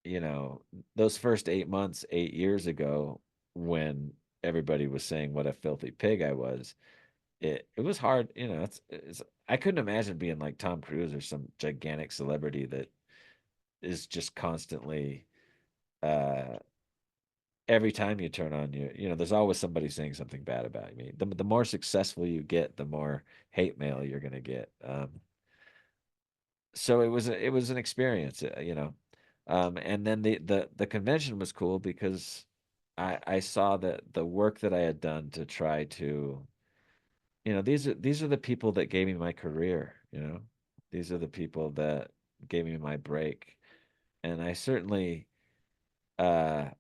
you know those first 8 months 8 years ago when everybody was saying what a filthy pig I was. It was hard, it's I couldn't imagine being like Tom Cruise or some gigantic celebrity that is just constantly uh every time you turn on there's always somebody saying something bad about me. The more successful you get, the more hate mail you're going to get. So it was an experience, and then the convention was cool because I saw that the work that I had done to try to, these are the people that gave me my career, these are the people that gave me my break, and uh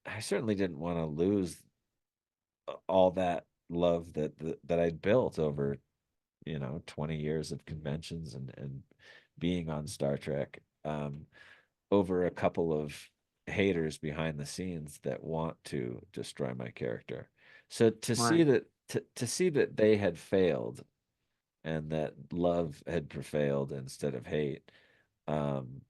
I certainly didn't want to lose all that love that I'd built over 20 years of conventions and being on Star Trek, over a couple of haters behind the scenes that want to destroy my character. So Right. to see that they had failed and that love had prevailed instead of hate, um,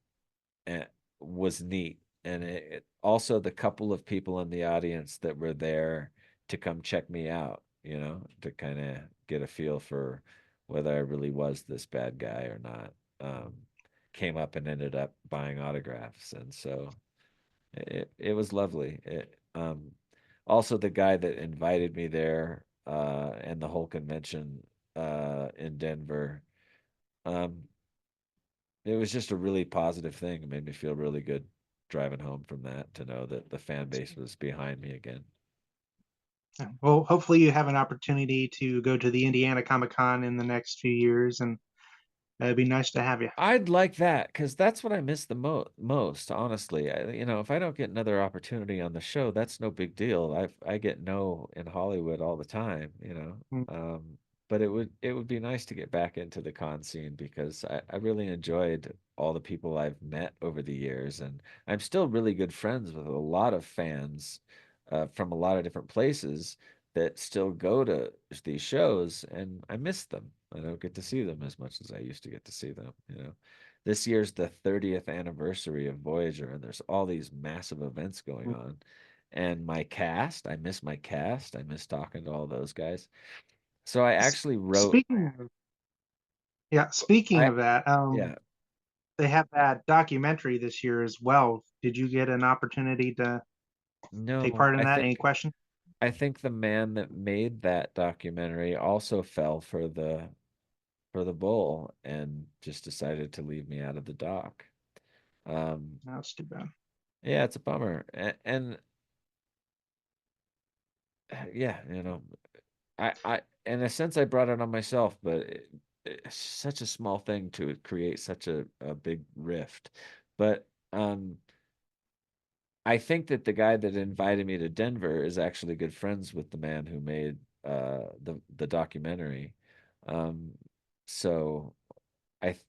eh, was neat. And also the couple of people in the audience that were there to come check me out, to kind of get a feel for whether I really was this bad guy or not, came up and ended up buying autographs. And so it was lovely. Also, the guy that invited me there, and the whole convention in Denver, um, it was just a really positive thing. It made me feel really good driving home from that to know that the fan base was behind me again. Well, hopefully you have an opportunity to go to the Indiana Comic Con in the next few years, and it'd be nice to have you. I'd like that because that's what I miss the most, honestly. If I don't get another opportunity on the show, that's no big deal. I get no in Hollywood all the time. Mm. But it would be nice to get back into the con scene because I really enjoyed all the people I've met over the years, and I'm still really good friends with a lot of fans, from a lot of different places that still go to these shows, and I miss them. I don't get to see them as much as I used to get to see them. This year's the 30th anniversary of Voyager, and there's all these massive events going on. And my cast, I miss my cast. I miss talking to all those guys. So I actually wrote, Speaking of, yeah, speaking I, of that, yeah, they have that documentary this year as well. Did you get an opportunity to take no, part in that? Any questions? I think the man that made that documentary also fell for the bull and just decided to leave me out of the doc. Um, No, it's too bad. yeah, it's a bummer. And yeah, in a sense, I brought it on myself, but it's such a small thing to create such a big rift. But I think that the guy that invited me to Denver is actually good friends with the man who made the documentary. Um, so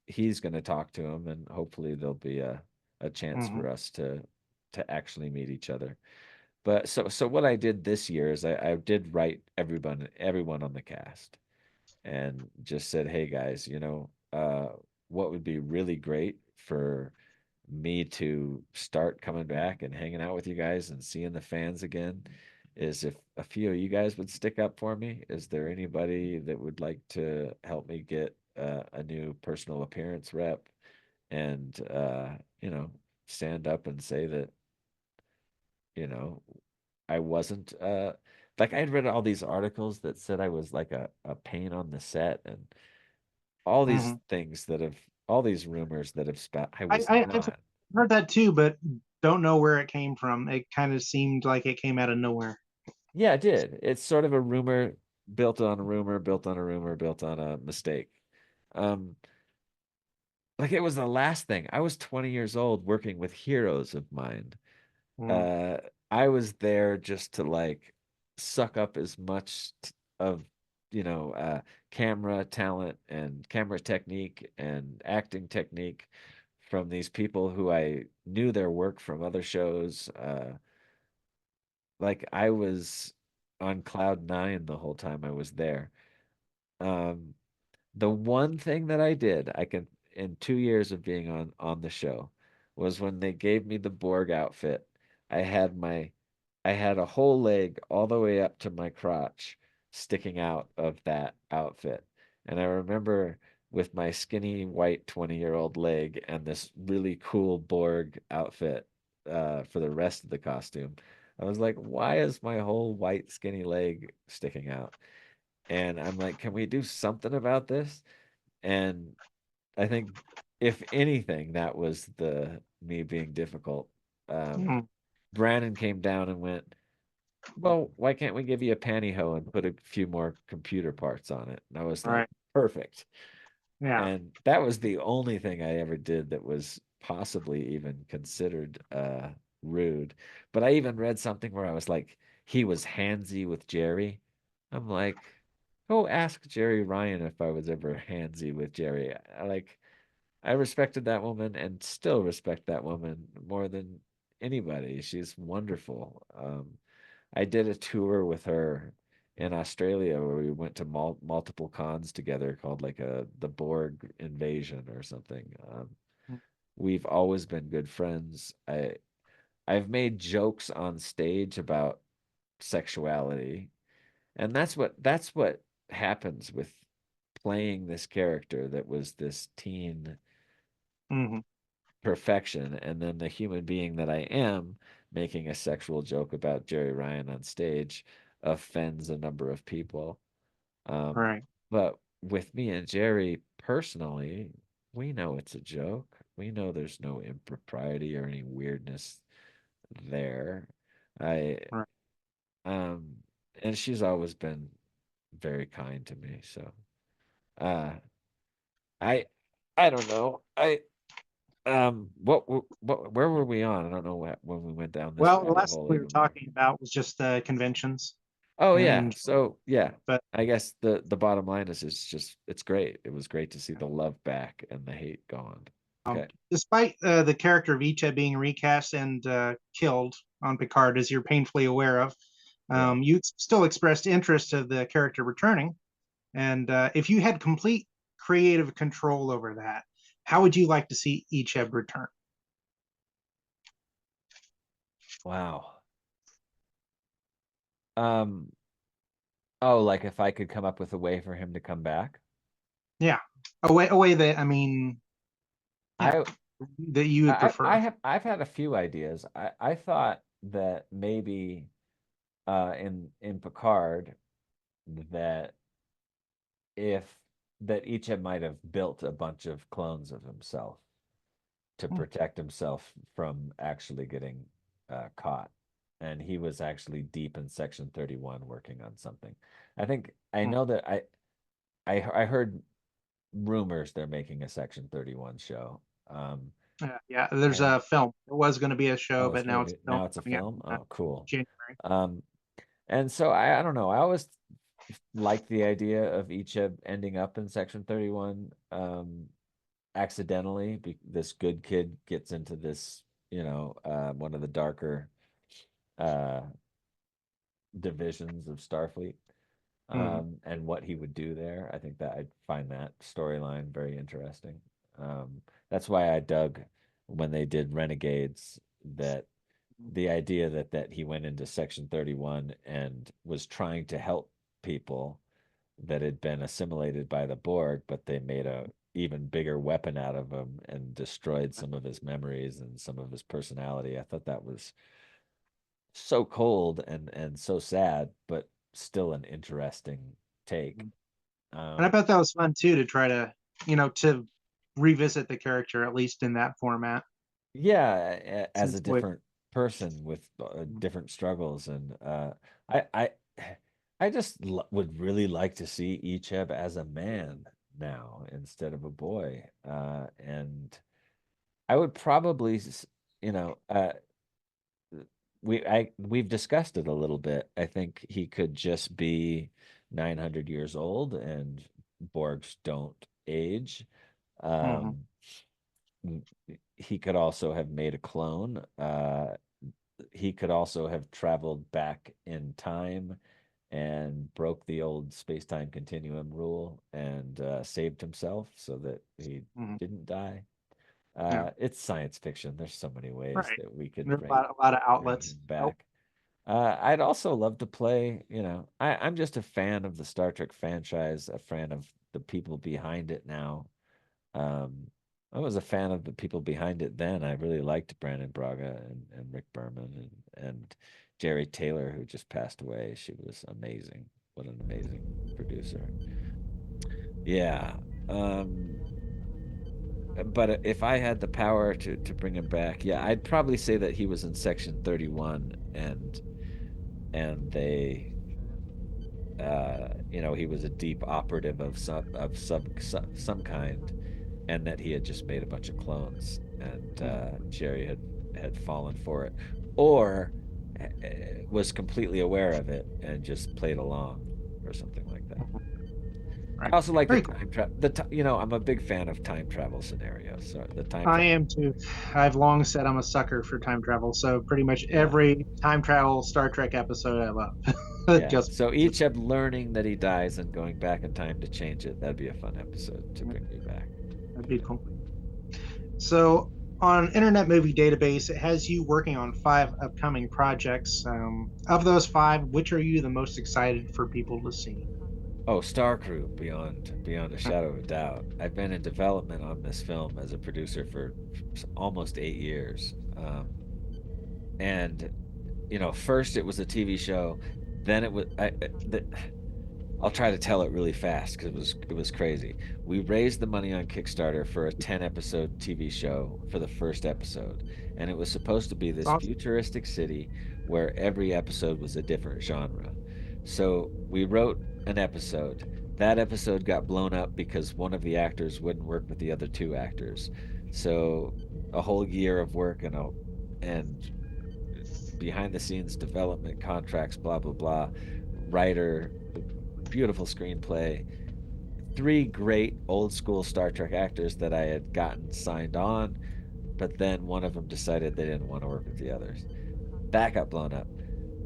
he's going to talk to him, and hopefully there'll be a chance Hmm. for us to actually meet each other. But so what I did this year is I did write everyone on the cast and just said, hey guys, what would be really great for me to start coming back and hanging out with you guys and seeing the fans again is if a few of you guys would stick up for me. Is there anybody that would like to help me get a new personal appearance rep and you know, stand up and say that, you know, I wasn't like I had read all these articles that said I was like a pain on the set and all these Hmm. things all these rumors that have spat. I was I've not. heard that too, but don't know where it came from. It kind of seemed like it came out of nowhere. Yeah, it did. It's sort of a rumor built on a rumor, built on a rumor, built on a mistake. Um, like it was the last thing. I was 20 years old working with heroes of mine. Mm. Uh, I was there just to like suck up as much of, you know, uh, camera talent and camera technique and acting technique from these people who I knew their work from other shows. Like I was on cloud nine the whole time I was there. Um, the one thing that I did, I can in 2 years of being on the show, was when they gave me the Borg outfit. I had my I had a whole leg all the way up to my crotch sticking out of that outfit. And I remember with my skinny white 20-year-old leg and this really cool Borg outfit for the rest of the costume, I was like, why is my whole white skinny leg sticking out? And I'm like, can we do something about this? And I think if anything, that was the me being difficult. Um, Mhm. Brandon came down and went, well, why can't we give you a pantyhose and put a few more computer parts on it? And I was like, Right. perfect. Yeah. And that was the only thing I ever did that was possibly even considered rude. But I even read something where I was like, he was handsy with Jerry. I'm like, go ask Jerry Ryan if I was ever handsy with Jerry. I respected that woman and still respect that woman more than anybody. She's wonderful. I did a tour with her in Australia where we went to multiple cons together called like the Borg Invasion or something. We've always been good friends. I've made jokes on stage about sexuality, and that's what happens with playing this character that was this teen Hmm. perfection, and then the human being that I am making a sexual joke about Jerry Ryan on stage offends a number of people. Um, Right. but with me and Jerry personally, we know it's a joke. We know there's no impropriety or any weirdness there. I Right. um and she's always been very kind to me. So uh I I don't know. Where were we on? I don't know when we went down this Well, the rabbit last thing hole we were even more. talking about was just the conventions Oh yeah. and So yeah, but I guess the bottom line is it's just it's great. It was great to see the love back and the hate gone. Okay. despite the character of Icheb being recast and killed on Picard, as you're painfully aware of, Yeah. you still expressed interest of the character returning. And if you had complete creative control over that, how would you like to see Icheb return? Wow. Um, oh, like if I could come up with a way for him to come back. Yeah, a way that I mean, yeah, I that you would prefer. I've had a few ideas. I thought that maybe in Picard that if that Icheb might have built a bunch of clones of himself to Hmm. protect himself from actually getting caught. And he was actually deep in Section 31 working on something. I think I Hmm. know that I heard rumors they're making a Section 31 show. Yeah, there's And a film. It was going to be a show, oh, it's but gonna now it's be a film now it's a coming out film. in Oh, cool. January. Um, and so I don't know. I always liked the idea of Icheb ending up in Section 31 accidentally. This good kid gets into this, one of the darker uh, divisions of Starfleet, Hmm. and what he would do there. I think that I'd find that storyline very interesting. That's why I dug when they did Renegades that the idea that he went into Section 31 and was trying to help people that had been assimilated by the Borg, but they made a even bigger weapon out of him and destroyed some of his memories and some of his personality. I thought that was so cold and so sad, but still an interesting take. And I Um, bet that was fun too to try to, to revisit the character at least in that format. yeah, as a Since we, different person with different struggles, and I I I just would really like to see Icheb as a man now instead of a boy, and I would probably, you know, we've discussed it a little bit. I think he could just be 900 years old, and Borgs don't age. Mhm. Um, he could also have made a clone. He could also have traveled back in time and broke the old space-time continuum rule and saved himself so that he Mhm. didn't die. Yeah, It's science fiction. There's so many ways right. that we could There's a lot of bring outlets. him Oh, back. I'd also love to play, I'm just a fan of the Star Trek franchise, a fan of the people behind it now. Um, I was a fan of the people behind it then. I really liked Brandon Braga and Rick Berman and Jerry Taylor, who just passed away. She was amazing. What an amazing producer. Yeah. Um, but if I had the power to bring him back, yeah, I'd probably say that he was in Section 31 and they he was a deep operative of some kind, and that he had just made a bunch of clones, and Jerry had fallen for it, or was completely aware of it and just played along, or something like that. I Right. also like the Very cool. time travel. I'm a big fan of time travel scenarios. So the time I travel. am too. I've long said I'm a sucker for time travel, so pretty much Yeah, every time travel Star Trek episode I love. yeah. Just So Icheb learning that he dies and going back in time to change it. That'd be a fun episode to bring me back. that'd be cool. So on Internet Movie Database, it has you working on 5 upcoming projects. Of those 5, which are you the most excited for people to see? Oh, Star Crew, beyond a shadow of a doubt. I've been in development on this film as a producer for almost 8 years, and first it was a TV show, then it was. I'll try to tell it really fast because it was crazy. We raised the money on Kickstarter for a 10-episode TV show for the first episode, and it was supposed to be It's this awesome. futuristic city where every episode was a different genre. So we wrote an episode. That episode got blown up because one of the actors wouldn't work with the other 2 actors. So a whole year of work and behind the scenes development contracts, blah blah blah, writer, beautiful screenplay, 3 great old school Star Trek actors that I had gotten signed on, but then one of them decided they didn't want to work with the others. That got blown up.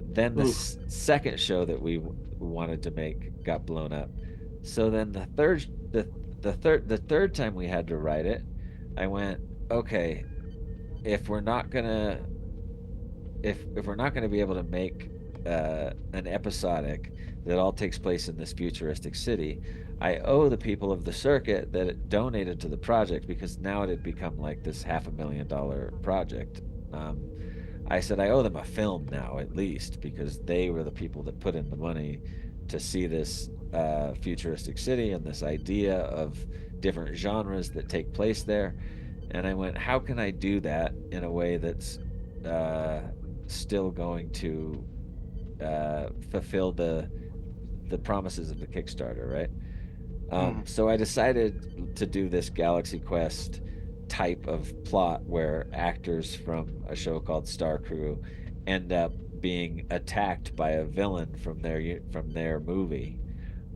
Then the Oof. second show that we wanted to make got blown up. So then the third time we had to write it, I went, okay, if we're not gonna if we're not gonna be able to make an episodic that all takes place in this futuristic city, I owe the people of the circuit that it donated to the project, because now it had become like this $500,000 project. Um, I said I owe them a film now, at least, because they were the people that put in the money to see this futuristic city and this idea of different genres that take place there. And I went, how can I do that in a way that's uh, still going to fulfill the promises of the Kickstarter, right? Mhm. So I decided to do this Galaxy Quest type of plot where actors from a show called Star Crew end up being attacked by a villain from their movie,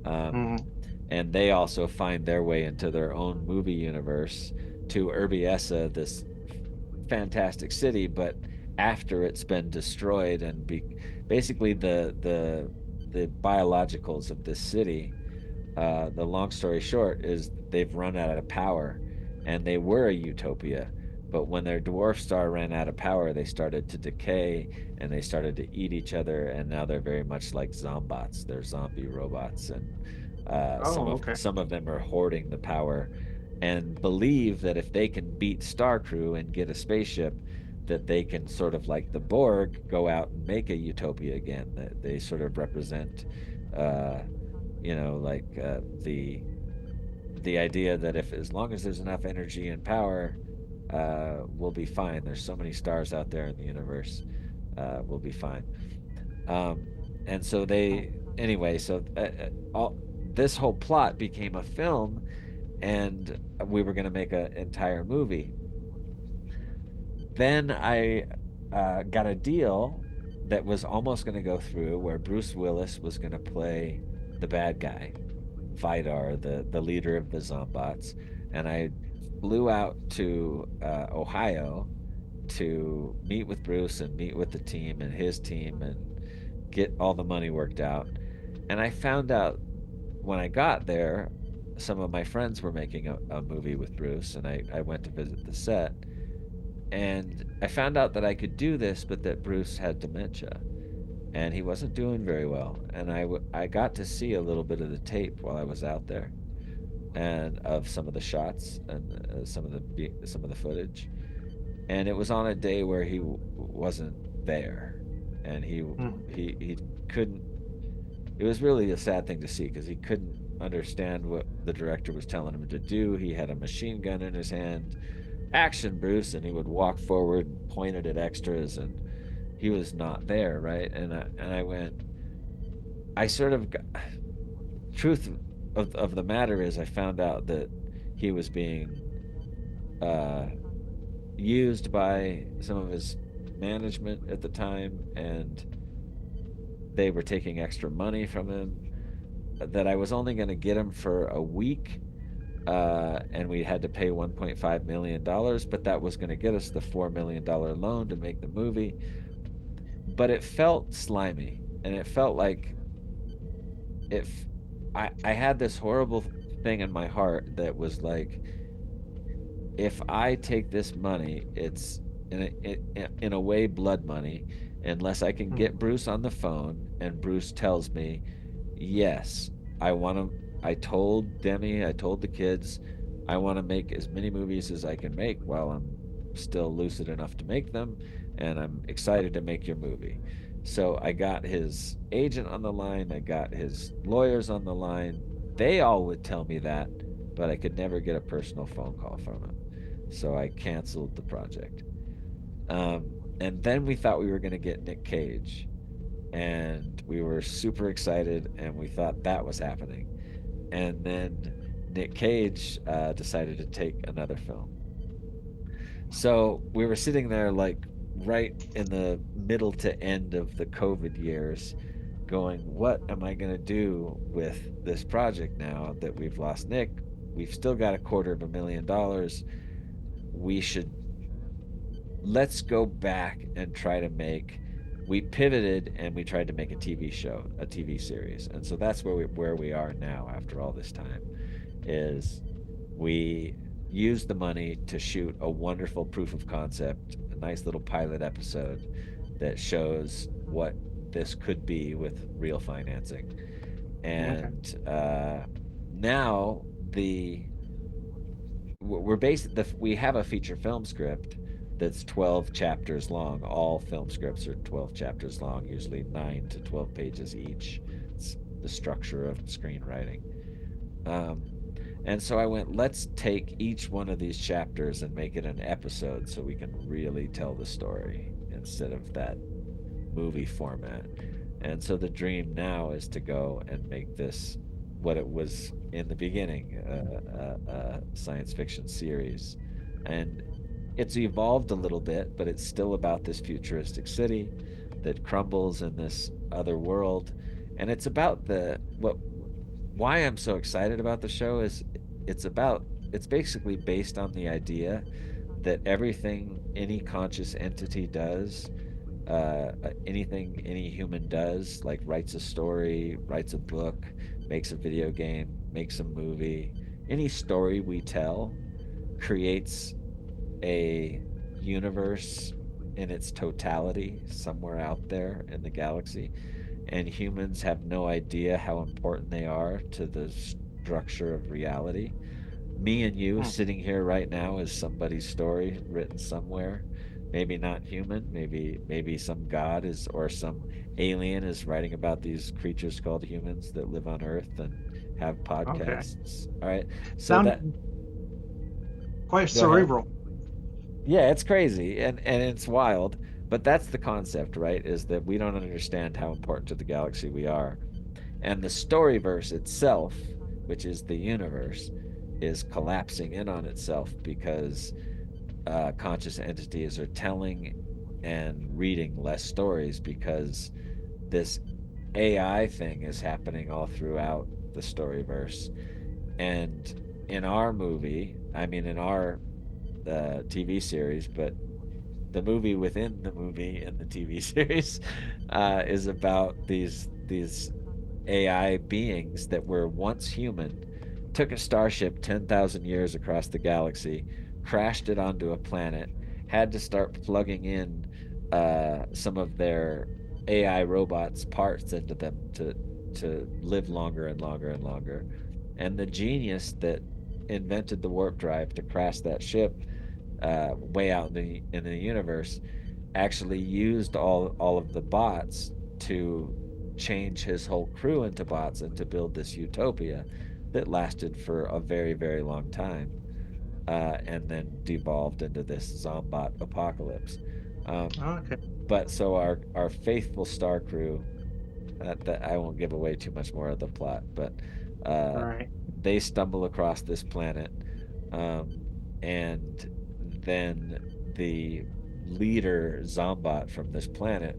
um, Mhm. and they also find their way into their own movie universe to Urbiessa, this fantastic city, but after it's been destroyed and basically the biologicals of this city. The long story short is they've run out of power, and they were a utopia. But when their dwarf star ran out of power, they started to decay and they started to eat each other. And now they're very much like zombots. They're zombie robots, and some Oh, of okay. some of them are hoarding the power and believe that if they can beat Star Crew and get a spaceship, that they can, sort of like the Borg, go out and make a utopia again. That they sort of represent, uh, like the idea that if as long as there's enough energy and power, we'll be fine. There's so many stars out there in the universe, we'll be fine. Um, and so they anyway, so all this whole plot became a film, and we were going to make an entire movie. Then I got a deal that was almost going to go through, where Bruce Willis was going to play the bad guy, Vidar, the leader of the Zombots, and I flew out to Ohio to meet with Bruce and meet with the team and his team and get all the money worked out. And I found out when I got there, some of my friends were making a movie with Bruce, and I went to visit the set, and I found out that I could do this, but that Bruce had dementia. and he wasn't doing very well. And I got to see a little bit of the tape while I was out there, and of some of the shots and some of the footage. And it was on a day where he wasn't there, and he couldn't. It was really a sad thing to see because he couldn't understand what the director was telling him to do. He had a machine gun in his hand, action, Bruce, and he would walk forward and point it at extras, and he was not there, right? And I went, I sort of got, truth of the matter is I found out that he was being uh, used by some of his management at the time, and they were taking extra money from him. That I was only going to get him for a week, and we had to pay $1.5 million, but that was going to get us the $4 million loan to make the movie. But it felt slimy, and it felt like if I had this horrible thing in my heart that was like, if I take this money, it's in a way blood money, unless I can get Bruce on the phone and Bruce tells me, yes, I want to. I told Demi, I told the kids, I want to make as many movies as I can make while I'm still lucid enough to make them, and I'm excited to make your movie. So I got his agent on the line, I got his lawyers on the line. They all would tell me that, but I could never get a personal phone call from him. So I canceled the project. And then we thought we were going to get Nick Cage, and we were super excited, and we thought that was happening. And then Nick Cage decided to take another film. So we were sitting there like right in the middle to end of the COVID years, going, what am I going to do with this project now that we've lost Nick? We've still got $250,000. We should, let's go back and try to make, we pivoted and we tried to make a TV show, a TV series. And so that's where we are now after all this time, is we used the money to shoot a wonderful proof of concept, a nice little pilot episode that shows what this could be with real financing. And now we have a feature film script that's 12 chapters long. All film scripts are 12 chapters long, usually 9 to 12 pages each. It's the structure of screenwriting. And so I went, let's take each one of these chapters and make it an episode so we can really tell the story instead of that movie format. And so the dream now is to go and make this what it was in the beginning, a science fiction series. And it's evolved a little bit, but it's still about this futuristic city that crumbles in this other world. And it's about why I'm so excited about the show is it's basically based on the idea that everything any conscious entity does, anything any human does, like writes a story, writes a book, makes a video game, makes a movie, any story we tell creates a universe in its totality somewhere out there in the galaxy, and humans have no idea how important they are to the structure of reality. Me and you sitting here right now is somebody's story written somewhere, maybe not human, maybe some god is, or some alien is writing about these creatures called humans that live on Earth and have podcasts. All right, so that quite cerebral. Yeah, it's crazy and it's wild, but that's the concept, right? Is that we don't understand how important to the galaxy we are. And the storyverse itself, which is the universe, is collapsing in on itself because conscious entities are telling and reading less stories because this AI thing is happening all throughout the storyverse. And in our movie, I mean, in our TV series, but the movie within the movie in the TV series is about these AI beings that were once human, took a starship 10,000 years across the galaxy, crashed it onto a planet, had to start plugging in some of their AI robots parts into them to live longer and longer and longer. And the genius that invented the warp drive to crash that ship way out in the universe actually used all of the bots to change his whole crew into bots and to build this utopia that lasted for a very, very long time, and then devolved into this zombot apocalypse. Um, Okay. but so our faithful star crew, that I won't give away too much more of the plot, but uh, Right. they stumble across this planet, um, and then the leader zombot from this planet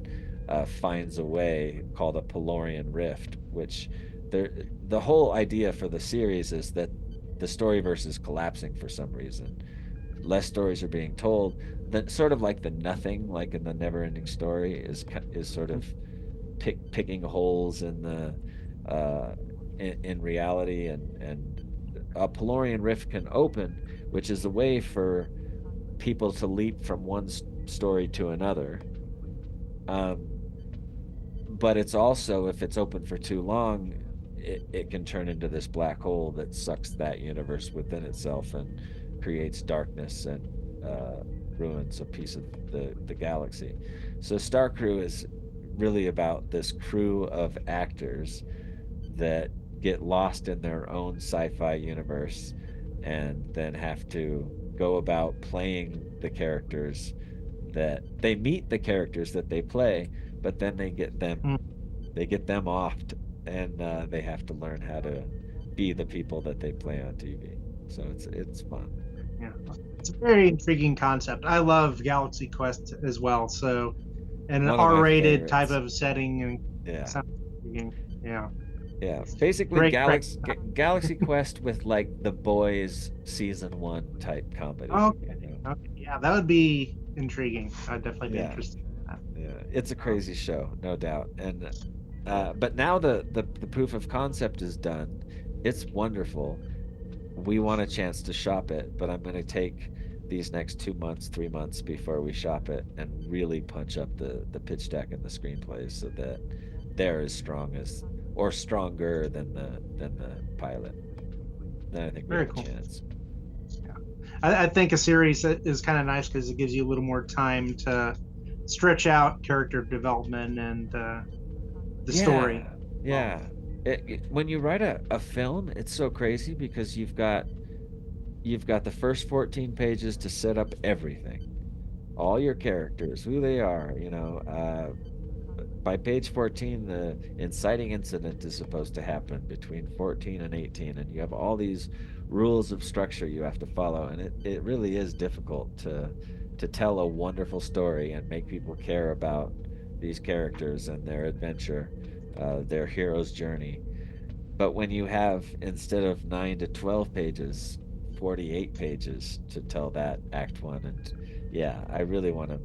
finds a way called a Pelorian rift, which the whole idea for the series is that the storyverse is collapsing for some reason. Less stories are being told. That sort of like the nothing, like in the never-ending story, is sort of picking holes in the in reality, and a Pelorian rift can open, which is a way for people to leap from one story to another. Um, but it's also, if it's open for too long, it can turn into this black hole that sucks that universe within itself and creates darkness and ruins a piece of the galaxy. So Star Crew is really about this crew of actors that get lost in their own sci-fi universe and then have to go about playing the characters that they meet, the characters that they play, but then Mm, they get them offed, and they have to learn how to be the people that they play on TV. So it's fun. yeah. It's a very intriguing concept. I love Galaxy Quest as well. So, and an One of my R-rated type favorites. of setting and Yeah. sounds intriguing. Yeah. Yeah, basically Great. Great. Galaxy Quest with like The Boys season one type comedy. Okay. Okay. Yeah, that would be intriguing. I'd definitely be Yeah, interested in that. yeah, it's a Um, crazy show, no doubt. And but now the proof of concept is done. It's wonderful. We want a chance to shop it, but I'm going to take these next 2 months, 3 months before we shop it and really punch up the pitch deck and the screenplays so that they're as strong as or stronger than the pilot. Then I think we Very have a cool. chance. Yeah. I think a series is kind of nice because it gives you a little more time to stretch out character development and the story. Yeah, Well, yeah. When you write a film, it's so crazy because you've got the first 14 pages to set up everything, all your characters, who they are. By page 14, the inciting incident is supposed to happen between 14 and 18, and you have all these rules of structure you have to follow, and it really is difficult to tell a wonderful story and make people care about these characters and their adventure, their hero's journey. But when you have, instead of 9 to 12 pages, 48 pages to tell that act one, and yeah, I really want to.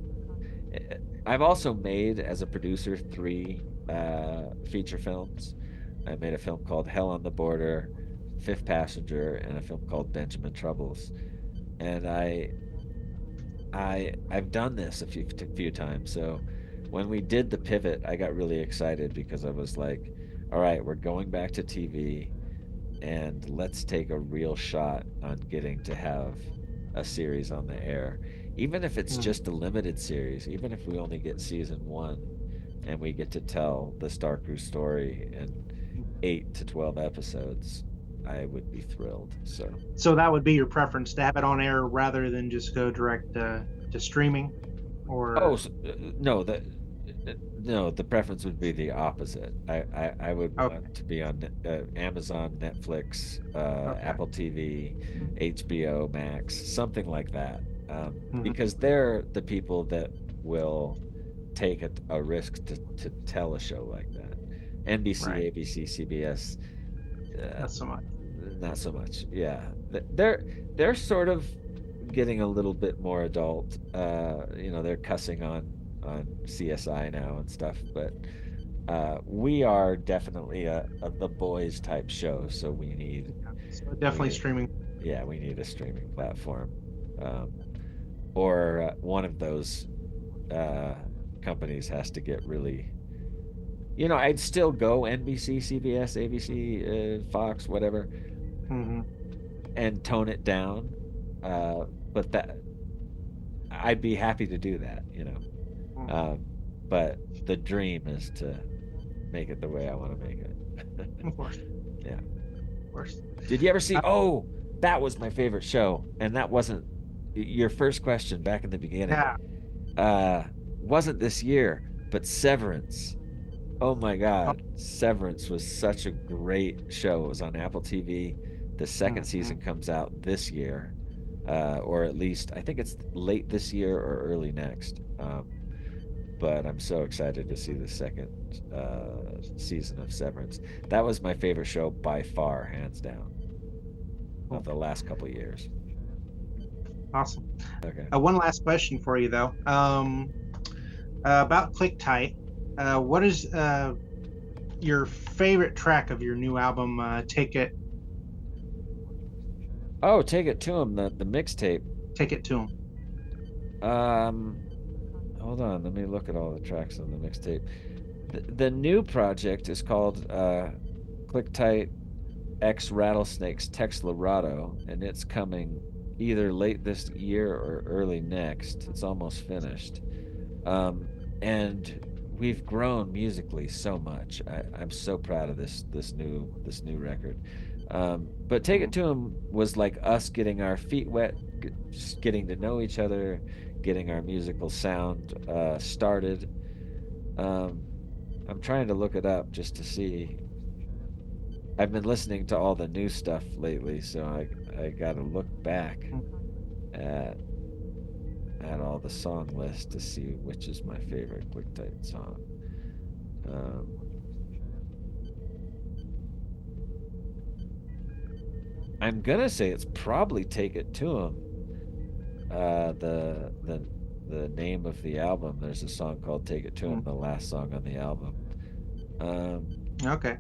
I've also made, as a producer, three feature films. I made a film called Hell on the Border, Fifth Passenger, and a film called Benjamin Troubles. And I've done this a few times. So when we did the pivot, I got really excited because I was like, all right, we're going back to TV, and let's take a real shot on getting to have a series on the air. Even if it's mm, just a limited series, even if we only get season one and we get to tell the Star Cruise story in 8 to 12 episodes, I would be thrilled. So, so that would be your preference to have it on air rather than just go direct to streaming, oh, or no, no, the preference would be the opposite. I would okay, want to be on Amazon, Netflix, okay, Apple TV, HBO Max, something like that. mhm, Because they're the people that will take a risk to tell a show like that. NBC, right, ABC, CBS, uh, not so much. not so much. Yeah, they're sort of getting a little bit more adult. They're cussing on CSI now and stuff, but we are definitely a the boys type show, so Yeah. So definitely we streaming. yeah, we need a streaming platform, um, or one of those uh, companies has to get really you know, I'd still go NBC, CBS, ABC, Fox, whatever, Hmm. and tone it down. Uh, but that I'd be happy to do that, you know. Um, but the dream is to make it the way I want to make it. Of course, Yeah. of course. Did you ever see? Uh, Oh, that was my favorite show, and that wasn't your first question back in the beginning. yeah. Uh, wasn't this year, but Severance. Oh my Oh, God, Severance was such a great show. It was on Apple TV. The second mhm. season comes out this year, or at least I think it's late this year or early next. But I'm so excited to see the second season of Severance. That was my favorite show by far, hands down, of Cool. the last couple of years. Awesome. Okay. One last question for you, though. About ClicTyt, what is your favorite track of your new album, Take It, Oh, Take It to Him, the mixtape. Take It to Him? Um, Hold on, let me look at all the tracks on the mixtape. The new project is called ClicTyt X Rattlesnakes Texlarado, and it's coming either late this year or early next. It's almost finished. Um, and we've grown musically so much. I'm so proud of this new record. But Take It Mhm. to Him was like us getting our feet wet, just getting to know each other, getting our musical sound started. Um, I'm trying to look it up just to see. I've been listening to all the new stuff lately, so I got to look back at all the song lists to see which is my favorite QuickType song. Um, I'm gonna say it's probably "Take It to Him." The name of the album. There's a song called "Take It to Him," Mhm. the last song on the album. Um, Okay.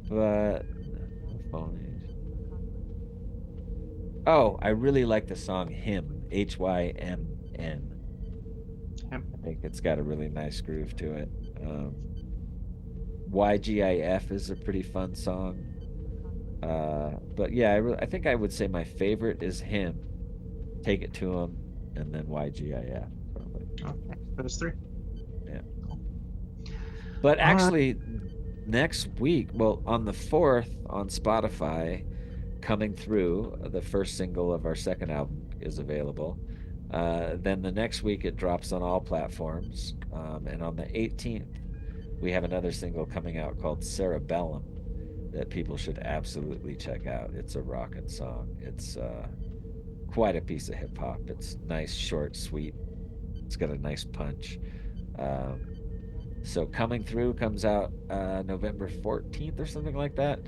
but phonies. Oh, I really like the song "Hymn," Hymn. Yep. I think it's got a really nice groove to it. Um, YGIF is a pretty fun song. But yeah, I think I would say my favorite is Hymn, Take It to Him, and then YGIF, probably. Okay. Those three. Yeah. But All right. actually, next week, well, on the 4th on Spotify, Coming Through, the first single of our second album is available. Then the next week it drops on all platforms. And on the 18th, we have another single coming out called Cerebellum that people should absolutely check out. It's a rockin' song. It's quite a piece of hip hop. It's nice, short, sweet. It's got a nice punch. Um, so Coming Through comes out November 14th or something like that.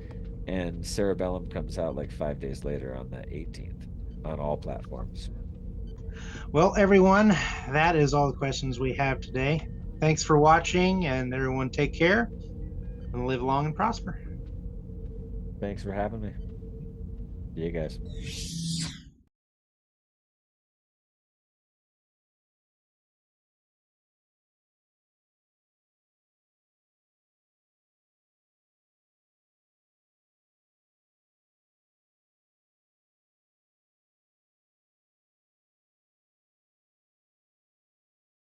And Cerebellum comes out like 5 days later on the 18th on all platforms. Well, everyone, that is all the questions we have today. Thanks for watching, and everyone take care and live long and prosper. Thanks for having me. See you guys.